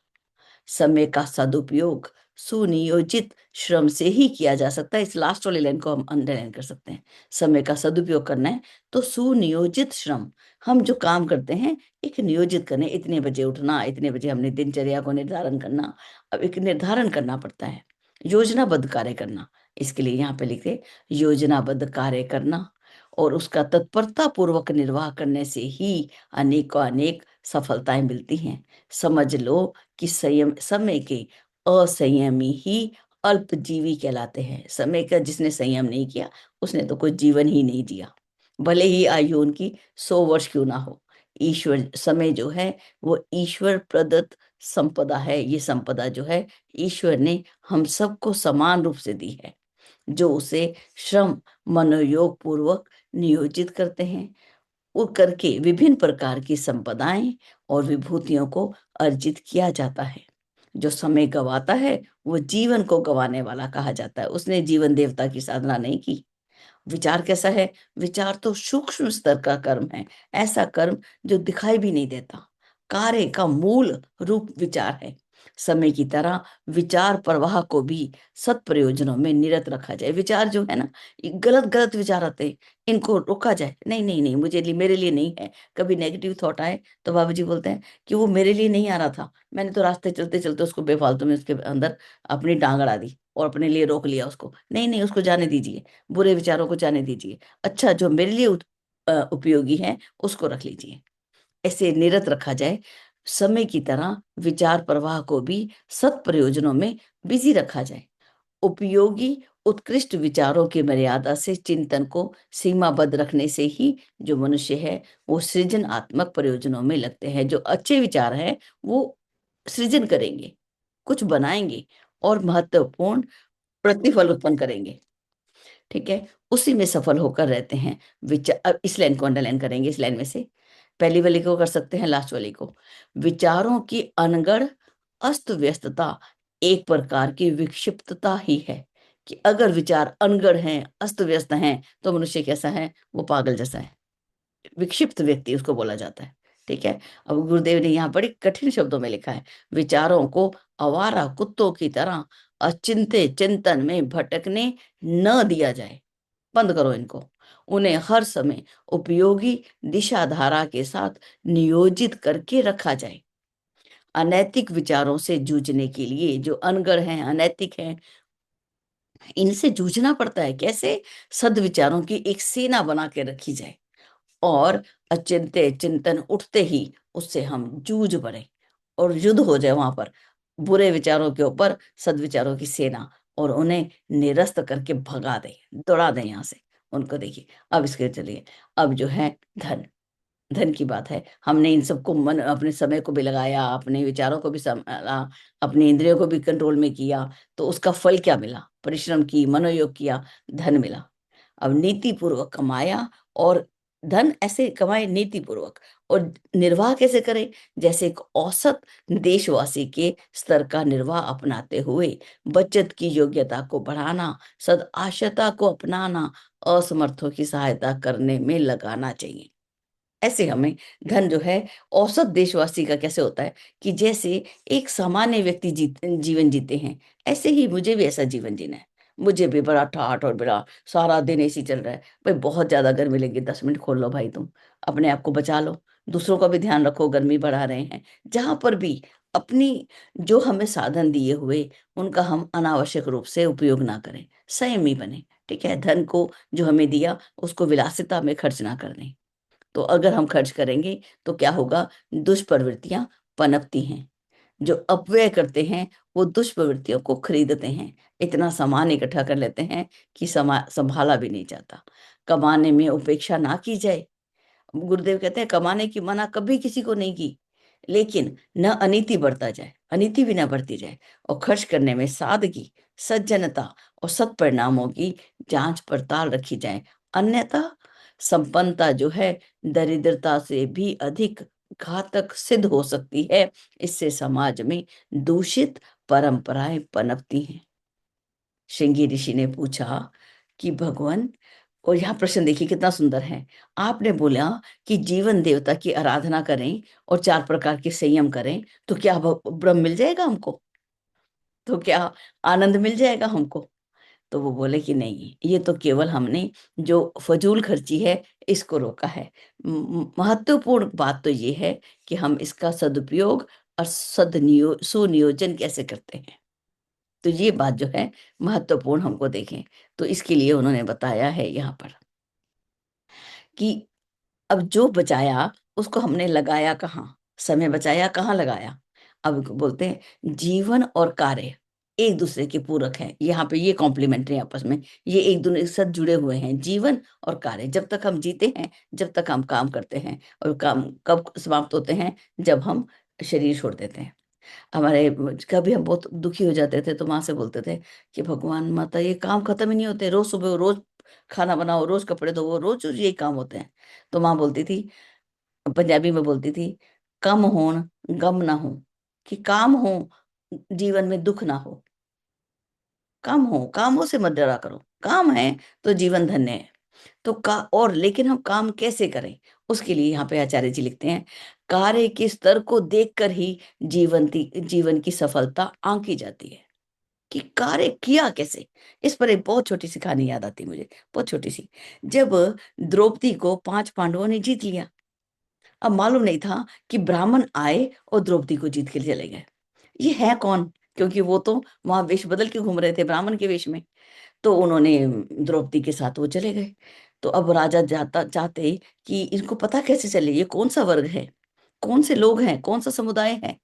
समय का सदुपयोग सुनियोजित श्रम से ही किया जा सकता है। इस लास्ट वाली लाइन को हम अंडरलाइन कर सकते हैं। समय का सदुपयोग करना है, तो सुनियोजित श्रम, हम जो काम करते हैं एक नियोजित करें। इतने बजे उठना, इतने बजे हमने दिनचर्या को निर्धारण करना। अब एक निर्धारण करना पड़ता है, योजनाबद्ध कार्य करना। इसके लिए यहाँ पे लिखे योजनाबद्ध कार्य करना, और उसका तत्परता पूर्वक निर्वाह करने से ही अनेकों-अनेक सफलताएँ मिलती हैं। समझ लो कि समय के असंयमी ही अल्पजीवी कहलाते हैं। समय का जिसने संयम नहीं किया, उसने तो कोई जीवन ही नहीं जिया। भले ही आयु उनकी 100 वर्ष क्यों ना हो। ईश्वर समय जो है, वो ईश्वर प्रदत्त संपदा है। ये संपदा जो है, ईश्वर ने हम सबको समान रूप से दी है। जो उसे श्रम मनोयोग पूर्वक नियोजित करते हैं, वो करके विभिन्न प्रकार की संपदाएँ और विभूतियों को अर्जित किया जाता है। जो समय गवाता है वो जीवन को गवाने वाला कहा जाता है। उसने जीवन देवता की साधना नहीं की। विचार कैसा है? विचार तो सूक्ष्म स्तर का कर्म है, ऐसा कर्म जो दिखाई भी नहीं देता। कार्य का मूल रूप विचार है। समय की तरह विचार प्रवाह को भी सत्प्रयोजनों में निरत रखा जाए। विचार जो है ना, ये गलत गलत विचार आते हैं, इनको रोका जाए। नहीं नहीं नहीं, मुझे लिए मेरे लिए नहीं है। कभी नेगेटिव थॉट आए तो बाबूजी बोलते हैं कि वो मेरे लिए नहीं आ रहा था, मैंने तो रास्ते चलते चलते उसको बेफालतू में उसके अंदर अपनी टांग अड़ा दी और अपने लिए रोक लिया उसको। नहीं नहीं, उसको जाने दीजिए, बुरे विचारों को जाने दीजिए। अच्छा, जो मेरे लिए उपयोगी है उसको रख लीजिए। ऐसे निरत रखा जाए। समय की तरह विचार प्रवाह को भी सत् प्रयोजनों में बिजी रखा जाए। उपयोगी उत्कृष्ट विचारों की मर्यादा से चिंतन को सीमाबद्ध रखने से ही जो मनुष्य है वो सृजनात्मक प्रयोजनों में लगते हैं। जो अच्छे विचार हैं वो सृजन करेंगे, कुछ बनाएंगे और महत्वपूर्ण प्रतिफल उत्पन्न करेंगे। ठीक है, उसी में सफल होकर रहते हैं। विचार, अब इस लाइन को अंडरलाइन करेंगे, इस लाइन में से पहली वाली को कर सकते हैं, लास्ट वाली को। विचारों की अनगढ़ अस्त व्यस्तता एक प्रकार की विक्षिप्तता ही है। कि अगर विचार अनगढ़ हैं, अस्त व्यस्त हैं, तो मनुष्य कैसा है? वो पागल जैसा है, विक्षिप्त व्यक्ति उसको बोला जाता है। ठीक है, अब गुरुदेव ने यहाँ बड़ी कठिन शब्दों में लिखा है, विचारों को आवारा कुत्तों की तरह अचिंत्य चिंतन में भटकने न दिया जाए। बंद करो इनको। उन्हें हर समय उपयोगी दिशा धारा के साथ नियोजित करके रखा जाए। अनैतिक विचारों से जूझने के लिए, जो अनगढ़ हैं, अनैतिक हैं, इनसे जूझना पड़ता है। कैसे? सद्विचारों की एक सेना बना के रखी जाए और अचिंत्य चिंतन उठते ही उससे हम जूझ पड़े और युद्ध हो जाए वहां पर, बुरे विचारों के ऊपर सद्विचारों की सेना, और उन्हें निरस्त करके भगा दे, दौड़ा दे यहाँ से उनको। देखिए, अब इसके चलिए, अब जो है धन, धन की बात है। हमने इन सबको मन, अपने समय को भी लगाया, अपने विचारों को भी संभाला, अपनी इंद्रियों को भी कंट्रोल में किया, तो उसका फल क्या मिला? परिश्रम की, मनोयोग किया, धन मिला। अब नीति पूर्वक कमाया, और धन ऐसे कमाए नीति पूर्वक, और निर्वाह कैसे करे? जैसे एक औसत देशवासी के स्तर का निर्वाह अपनाते हुए बचत की योग्यता को बढ़ाना, सदाशयता को अपनाना, असमर्थों की सहायता करने में लगाना चाहिए। ऐसे हमें धन जो है औसत देशवासी का कैसे होता है, कि जैसे एक सामान्य व्यक्ति जीवन जीते हैं, ऐसे ही मुझे भी ऐसा जीवन जीना है। मुझे भी बड़ा ठाठ और बड़ा सारा दिन ऐसी चल रहा है। भाई बहुत ज्यादा गर्मी लगी, 10 मिनट खोल लो भाई, तुम अपने आप को बचा लो, दूसरों का भी ध्यान रखो, गर्मी बढ़ा रहे हैं। जहां पर भी अपनी, जो हमें साधन दिए हुए, उनका हम अनावश्यक रूप से उपयोग ना करें, संयमी बने। ठीक है, धन को जो हमें दिया उसको विलासिता में खर्च ना कर दें। तो अगर हम खर्च करेंगे तो क्या होगा? दुष्प्रवृत्तियां पनपती हैं। जो अपव्यय करते हैं वो दुष्प्रवृत्तियों को खरीदते हैं। इतना सामान इकट्ठा कर लेते हैं कि संभाला भी नहीं जाता। कमाने में उपेक्षा ना की जाए। गुरुदेव कहते हैं कमाने की मना कभी किसी को नहीं की, लेकिन न अनीति बढ़ता जाए, अनीति भी ना बढ़ती जाए, और खर्च करने में सादगी, सज्जनता और सत्परिणामों की जांच पड़ताल रखी जाए। अन्यथा संपन्नता जो है दरिद्रता से भी अधिक घातक सिद्ध हो सकती है। इससे समाज में दूषित परंपराएं पनपती हैं। श्रृंगी ऋषि ने पूछा कि भगवान, और यहाँ प्रश्न देखिए कितना सुंदर है। आपने बोला कि जीवन देवता की आराधना करें और 4 प्रकार के संयम करें, तो क्या ब्रह्म मिल जाएगा हमको? तो क्या आनंद मिल जाएगा हमको? तो वो बोले कि नहीं, ये तो केवल हमने जो फजूल खर्ची है इसको रोका है। महत्वपूर्ण बात तो ये है कि हम इसका सदुपयोग और सुनियोजन कैसे करते हैं। तो ये बात जो है महत्वपूर्ण हमको देखें। तो इसके लिए उन्होंने बताया है यहाँ पर कि अब जो बचाया उसको हमने लगाया कहाँ? समय बचाया कहाँ लगाया? अब बोलते हैं जीवन और कार्य एक दूसरे के पूरक हैं। यहाँ पे ये कॉम्प्लीमेंट्री आपस में, ये एक दूसरे के साथ जुड़े हुए हैं। जीवन और कार्य, जब तक हम जीते हैं, जब तक हम काम करते हैं, और काम कब समाप्त होते हैं? जब हम शरीर छोड़ देते हैं। हमारे, कभी हम बहुत दुखी हो जाते थे तो माँ से बोलते थे कि भगवान माता, ये काम खत्म ही नहीं होते, रोज सुबह रोज खाना बनाओ, रोज कपड़े धोवो, रोज रोज यही काम होते हैं। तो माँ बोलती थी, पंजाबी में बोलती थी, कम होन गम ना हो, कि काम हो जीवन में दुख ना हो, काम हो, कामों से मत डरा करो, काम है तो जीवन धन्य है। तो का और लेकिन हम काम कैसे करें? उसके लिए यहाँ पे आचार्य जी लिखते हैं, कार्य के स्तर को देखकर ही जीवन की सफलता आंकी जाती है। कि कार्य किया कैसे? इस पर एक बहुत छोटी सी कहानी याद आती है मुझे, बहुत छोटी सी। जब द्रौपदी को 5 पांडवों ने जीत लिया, अब मालूम नहीं था कि ब्राह्मण आए और द्रौपदी को जीत के चले गए। ये है कौन? क्योंकि वो तो वहां वेश बदल के घूम रहे थे ब्राह्मण के वेश में। तो उन्होंने द्रौपदी के साथ वो चले गए। तो अब राजा जाता चाहते कि इनको पता कैसे चले ये कौन सा वर्ग है, कौन से लोग हैं, कौन सा समुदाय है।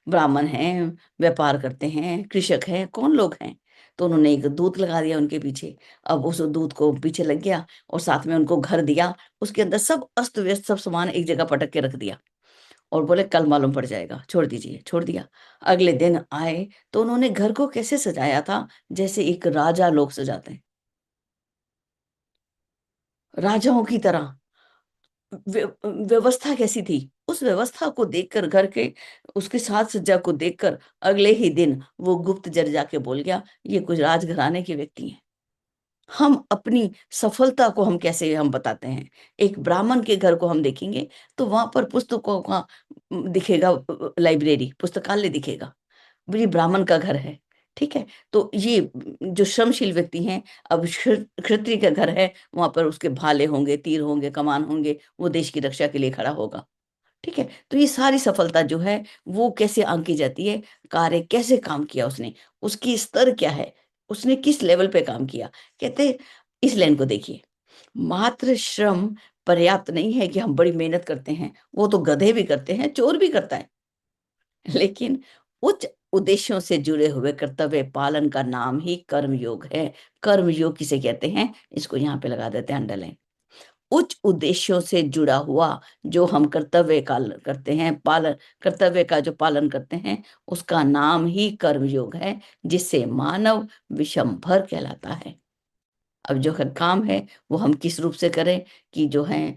ब्राह्मण हैं, व्यापार करते हैं, कृषक हैं, कौन लोग हैं। तो उन्होंने एक दूत लगा दिया उनके पीछे। अब उस दूत को पीछे लग गया और साथ में उनको घर दिया। उसके अंदर सब अस्त व्यस्त सब सामान एक जगह पटक के रख दिया और बोले कल मालूम पड़ जाएगा, छोड़ दीजिए, छोड़ दिया। अगले दिन आए तो उन्होंने घर को कैसे सजाया था, जैसे एक राजा लोग सजाते हैं, राजाओं की तरह। व्यवस्था कैसी थी? उस व्यवस्था को देखकर, घर के उसके साज सज्जा को देखकर अगले ही दिन वो गुप्तचर जाके बोल गया, ये कुछ राजघराने के व्यक्ति हैं। हम अपनी सफलता को हम कैसे हम बताते हैं? एक ब्राह्मण के घर को हम देखेंगे तो वहां पर पुस्तकों का दिखेगा, लाइब्रेरी, पुस्तकालय दिखेगा, ये ब्राह्मण का घर है। ठीक है, तो ये जो श्रमशील व्यक्ति हैं, अब क्षत्रिय का घर है, वहां पर उसके भाले होंगे, तीर होंगे, कमान होंगे, वो देश की रक्षा के लिए खड़ा होगा। ठीक है, तो ये सारी सफलता जो है वो कैसे आंकी जाती है? कार्य कैसे काम किया उसने, उसकी स्तर क्या है, उसने किस लेवल पे काम किया। कहते इस लाइन को देखिए, मात्र श्रम पर्याप्त नहीं है कि हम बड़ी मेहनत करते हैं, वो तो गधे भी करते हैं, चोर भी करता है। लेकिन उच्च उद्देश्यों से जुड़े हुए कर्तव्य पालन का नाम ही कर्म योग है। कर्म योग किसे कहते हैं? इसको यहाँ पे लगा देते हैं अंडरलाइन। उच्च उद्देश्यों से जुड़ा हुआ जो हम कर्तव्य का करते हैं, पालन, कर्तव्य का जो पालन करते हैं, उसका नाम ही कर्म योग है, जिससे मानव विषमभर कहलाता है। अब जो है काम है वो हम किस रूप से करें? कि जो है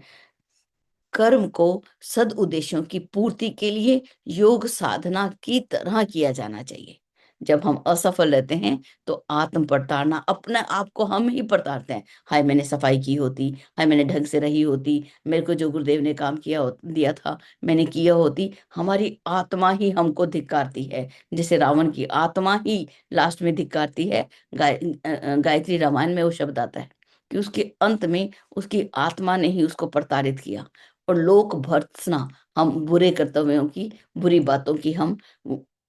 कर्म को सद उद्देश्यों की पूर्ति के लिए योग साधना की तरह किया जाना चाहिए। जब हम असफल रहते हैं तो आत्म प्रताड़ना, अपने आप को हम ही प्रताड़ते हैं। हाय मैंने सफाई की होती, हाय मैंने ढंग से रही होती, मेरे को जो गुरुदेव ने काम दिया था मैंने किया होती। हमारी आत्मा ही हमको धिक्कारती है, जैसे रावण की आत्मा ही लास्ट में धिक्कारती है। गायत्री रामायण में वो शब्द आता है कि उसके अंत में उसकी आत्मा ने ही उसको प्रताड़ित किया। और लोक भर्त्सना, हम बुरे कर्तव्यों की, बुरी बातों की हम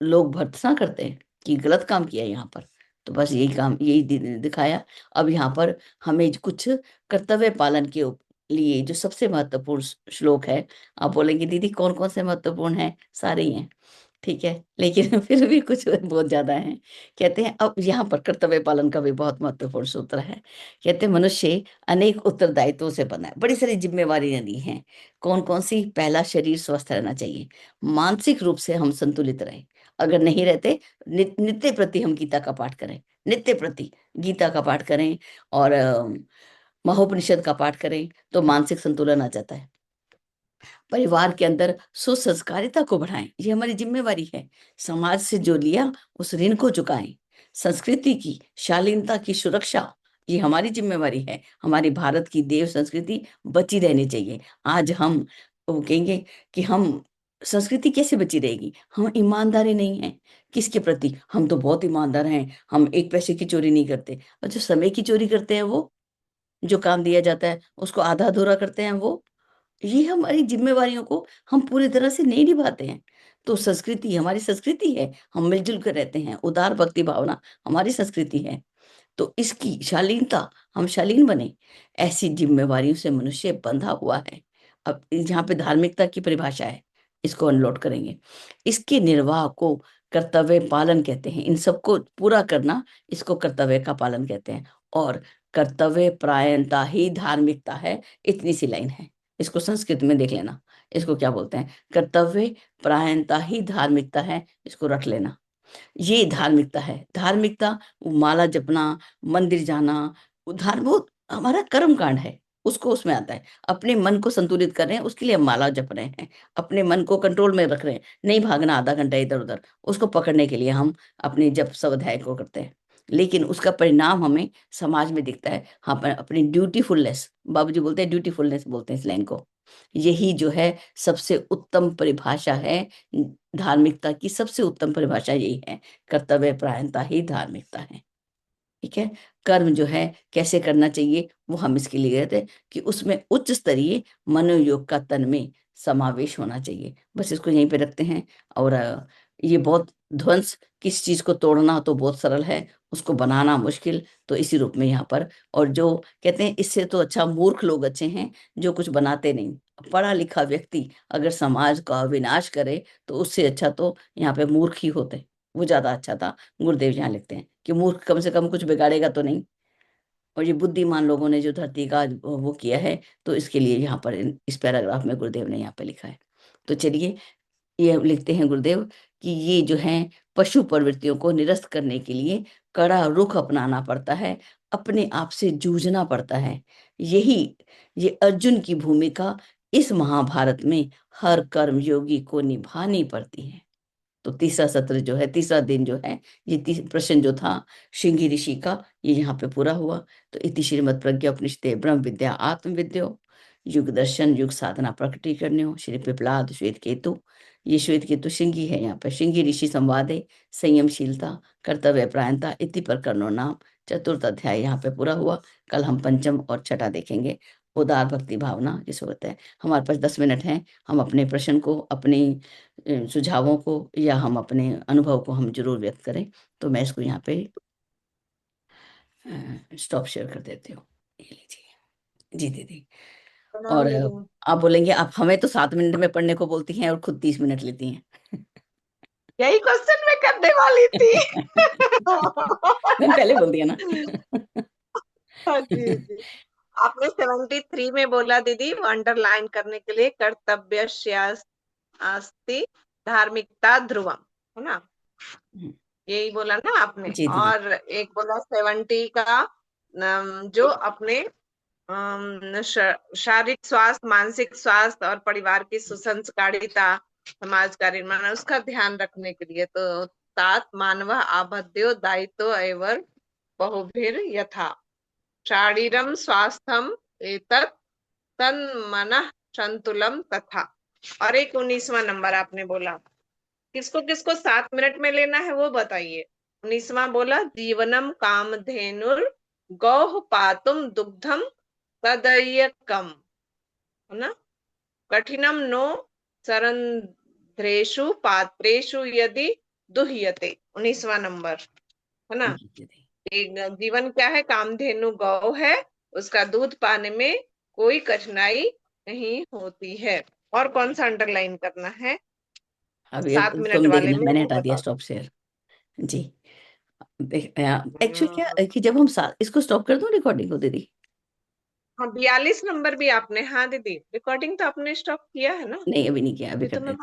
लोग भर्त्सना करते हैं कि गलत काम किया यहाँ पर। तो बस यही काम, यही दिखाया। अब यहाँ पर हमें कुछ कर्तव्य पालन के लिए जो सबसे महत्वपूर्ण श्लोक है, आप बोलेंगे दीदी कौन कौन से महत्वपूर्ण है? सारे ही हैं, ठीक है, लेकिन फिर भी कुछ बहुत ज्यादा हैं। कहते हैं अब यहाँ पर कर्तव्य पालन का भी बहुत महत्वपूर्ण सूत्र है। कहते हैं मनुष्य अनेक उत्तरदायित्वों से बना है, बड़ी सारी जिम्मेवारियां दी हैं। कौन कौन सी? पहला, शरीर स्वस्थ रहना चाहिए, मानसिक रूप से हम संतुलित रहें। अगर नहीं रहते, नित्य प्रति हम गीता का पाठ करें, नित्य प्रति गीता का पाठ करें और महोपनिषद का पाठ करें तो मानसिक संतुलन आ जाता है। परिवार के अंदर सुसंस्कारिता को बढ़ाएं, ये हमारी जिम्मेवारी है। समाज से जो लिया उस ऋण को चुकाएं। संस्कृति की शालीनता की सुरक्षा, ये हमारी जिम्मेवारी है। हमारी भारत की देव संस्कृति बची रहनी चाहिए। आज हम वो कहेंगे कि हम संस्कृति कैसे बची रहेगी? हम ईमानदारी नहीं है किसके प्रति? हम तो बहुत ईमानदार हैं, हम एक पैसे की चोरी नहीं करते। और जो समय की चोरी करते हैं, वो जो काम दिया जाता है उसको आधा अधूरा करते हैं, वो ये हमारी जिम्मेवारियों को हम पूरी तरह से नहीं निभाते हैं। तो संस्कृति हमारी संस्कृति है, हम मिलजुल कर रहते हैं, उदार भक्ति भावना हमारी संस्कृति है। तो इसकी शालीनता, हम शालीन बने, ऐसी जिम्मेवारियों से मनुष्य बंधा हुआ है। अब यहाँ पे धार्मिकता की परिभाषा है, इसको अनलॉड करेंगे। इसके निर्वाह को कर्तव्य पालन कहते हैं। इन सबको पूरा करना, इसको कर्तव्य का पालन कहते हैं। और कर्तव्य परायणता ही धार्मिकता है, इतनी सी लाइन है। इसको संस्कृत में देख लेना, इसको क्या बोलते हैं? कर्तव्य परायणता ही धार्मिकता है, इसको रख लेना। ये धार्मिकता है। धार्मिकता वो माला जपना, मंदिर जाना, वो धर्म, वो हमारा कर्म कांड है। उसको उसमें आता है। अपने मन को संतुलित कर रहे हैं, उसके लिए हम माला जप रहे हैं। अपने मन को कंट्रोल में रख रहे हैं, नहीं भागना आधा घंटा इधर उधर, उसको पकड़ने के लिए हम अपने जप स्वाध्याय को करते हैं। लेकिन उसका परिणाम हमें समाज में दिखता है। हम अपनी ड्यूटीफुलनेस, बाबूजी बोलते हैं ड्यूटीफुलनेस बोलते हैं इस लाइन को। यही जो है सबसे उत्तम परिभाषा है। धार्मिकता की सबसे उत्तम परिभाषा यही है। कर्तव्य परायणता ही धार्मिकता है। ठीक है। कर्म जो है कैसे करना चाहिए, वो हम इसके लिए कहते हैं कि उसमें उच्च स्तरीय मनोयोग का तन में समावेश होना चाहिए। बस इसको यहीं पे रखते हैं। और ये बहुत ध्वंस, किस चीज को तोड़ना तो बहुत सरल है, उसको बनाना मुश्किल, तो इसी रूप में यहाँ पर। और जो कहते हैं इससे तो अच्छा मूर्ख लोग अच्छे हैं जो कुछ बनाते नहीं। पढ़ा लिखा व्यक्ति अगर समाज का विनाश करे तो उससे अच्छा तो यहाँ पे मूर्ख ही होते, वो ज्यादा अच्छा था। गुरुदेव यहाँ लिखते हैं कि मूर्ख कम से कम कुछ बिगाड़ेगा तो नहीं। और ये बुद्धिमान लोगों ने जो धरती का वो किया है, तो इसके लिए यहाँ पर इस पैराग्राफ में गुरुदेव ने यहाँ पे लिखा है। तो चलिए, ये लिखते हैं गुरुदेव कि ये जो है पशु प्रवृत्तियों को निरस्त करने के लिए कड़ा रुख अपनाना पड़ता है, अपने आप से जूझना पड़ता है। यही, ये अर्जुन की भूमिका इस महाभारत में हर कर्म योगी को निभानी पड़ती है। तो तीसरा सत्र जो है, तीसरा दिन जो है, ये प्रश्न जो था श्रृंगी ऋषि का, ये यहाँ पे पूरा हुआ। तो इति श्रीमद प्रज्ञापनिषदे ब्रह्म विद्या आत्म विद्यो युग दर्शन युग साधना प्रकटीकरणो श्री पिपलाद श्वेत केतु। ये श्वेत केतु श्रृंगी है। यहाँ पे श्रृंगी ऋषि संवादे संयमशीलता कर्तव्य परायणता इति प्रकरणों नाम चतुर्थ अध्याय यहाँ पे पूरा हुआ। कल हम पंचम और छठा देखेंगे, उदार भक्ति भावना जिसे होता है। हमारे पास 10 मिनट हैं, हम अपने प्रश्न को, अपने सुझावों को, या हम अपने अनुभव को हम जरूर व्यक्त करें। तो मैं इसको यहाँ पे स्टॉप शेयर कर देती हूँ। ये लीजिए जी दीदी। और प्रणाम दीदी। आप बोलेंगे आप हमें तो 7 मिनट में पढ़ने को बोलती हैं और खुद 30 मिनट लेती हैं। यही क्वेश्चन मैं करने वाली थी। मैंने पहले बोल दिया ना। हाँ जी जी। आपने 73 में बोला दीदी, अंडरलाइन करने के लिए, कर्तव्य अस्ति धार्मिकता ध्रुवम, है ना? यही बोला ना आपने। जी दीदी। और एक बोला 70 का, जो अपने शारीरिक स्वास्थ्य, मानसिक स्वास्थ्य और परिवार की सुसंस्कारिता, समाज का निर्माण, उसका ध्यान रखने के लिए। तो तात मानव आबद्ध्यो दायित्व एवं बहुभिर यथा शारीरम स्वास्थ्यम एतत् तन मनः संतुलम तथा। और एक 19वां नंबर आपने बोला, किसको किसको 7 मिनट में लेना है वो बताइए। 19वां बोला, जीवनम कामधेनुर गौः पातुम दुग्धम तदयकम, है ना? कठिनम नो सरंध्रेषु पात्रेषु यदि दुह्यते। 19वां नंबर, है ना? जी दीदी। एक जीवन क्या है? कामधेनु गौ है, उसका दूध पाने में कोई कठिनाई नहीं होती है। और कौन सा अंडरलाइन करना है? अभी अब 7 मिनट तुम वाले देखना, में मैंने वो हटा दिया बता स्टॉप शेयर। जी। एक्चुअली क्या दो। है कि जब हम इसको स्टॉप कर दो रिकॉर्डिंग को दीदी। हाँ, 42 नंबर भी आपने, हाँ दीदी, रिकॉर्डिंग तो आपने स्टॉप किया है ना? नहीं अभी नहीं किया, अभी अभी तो करते मैं हैं।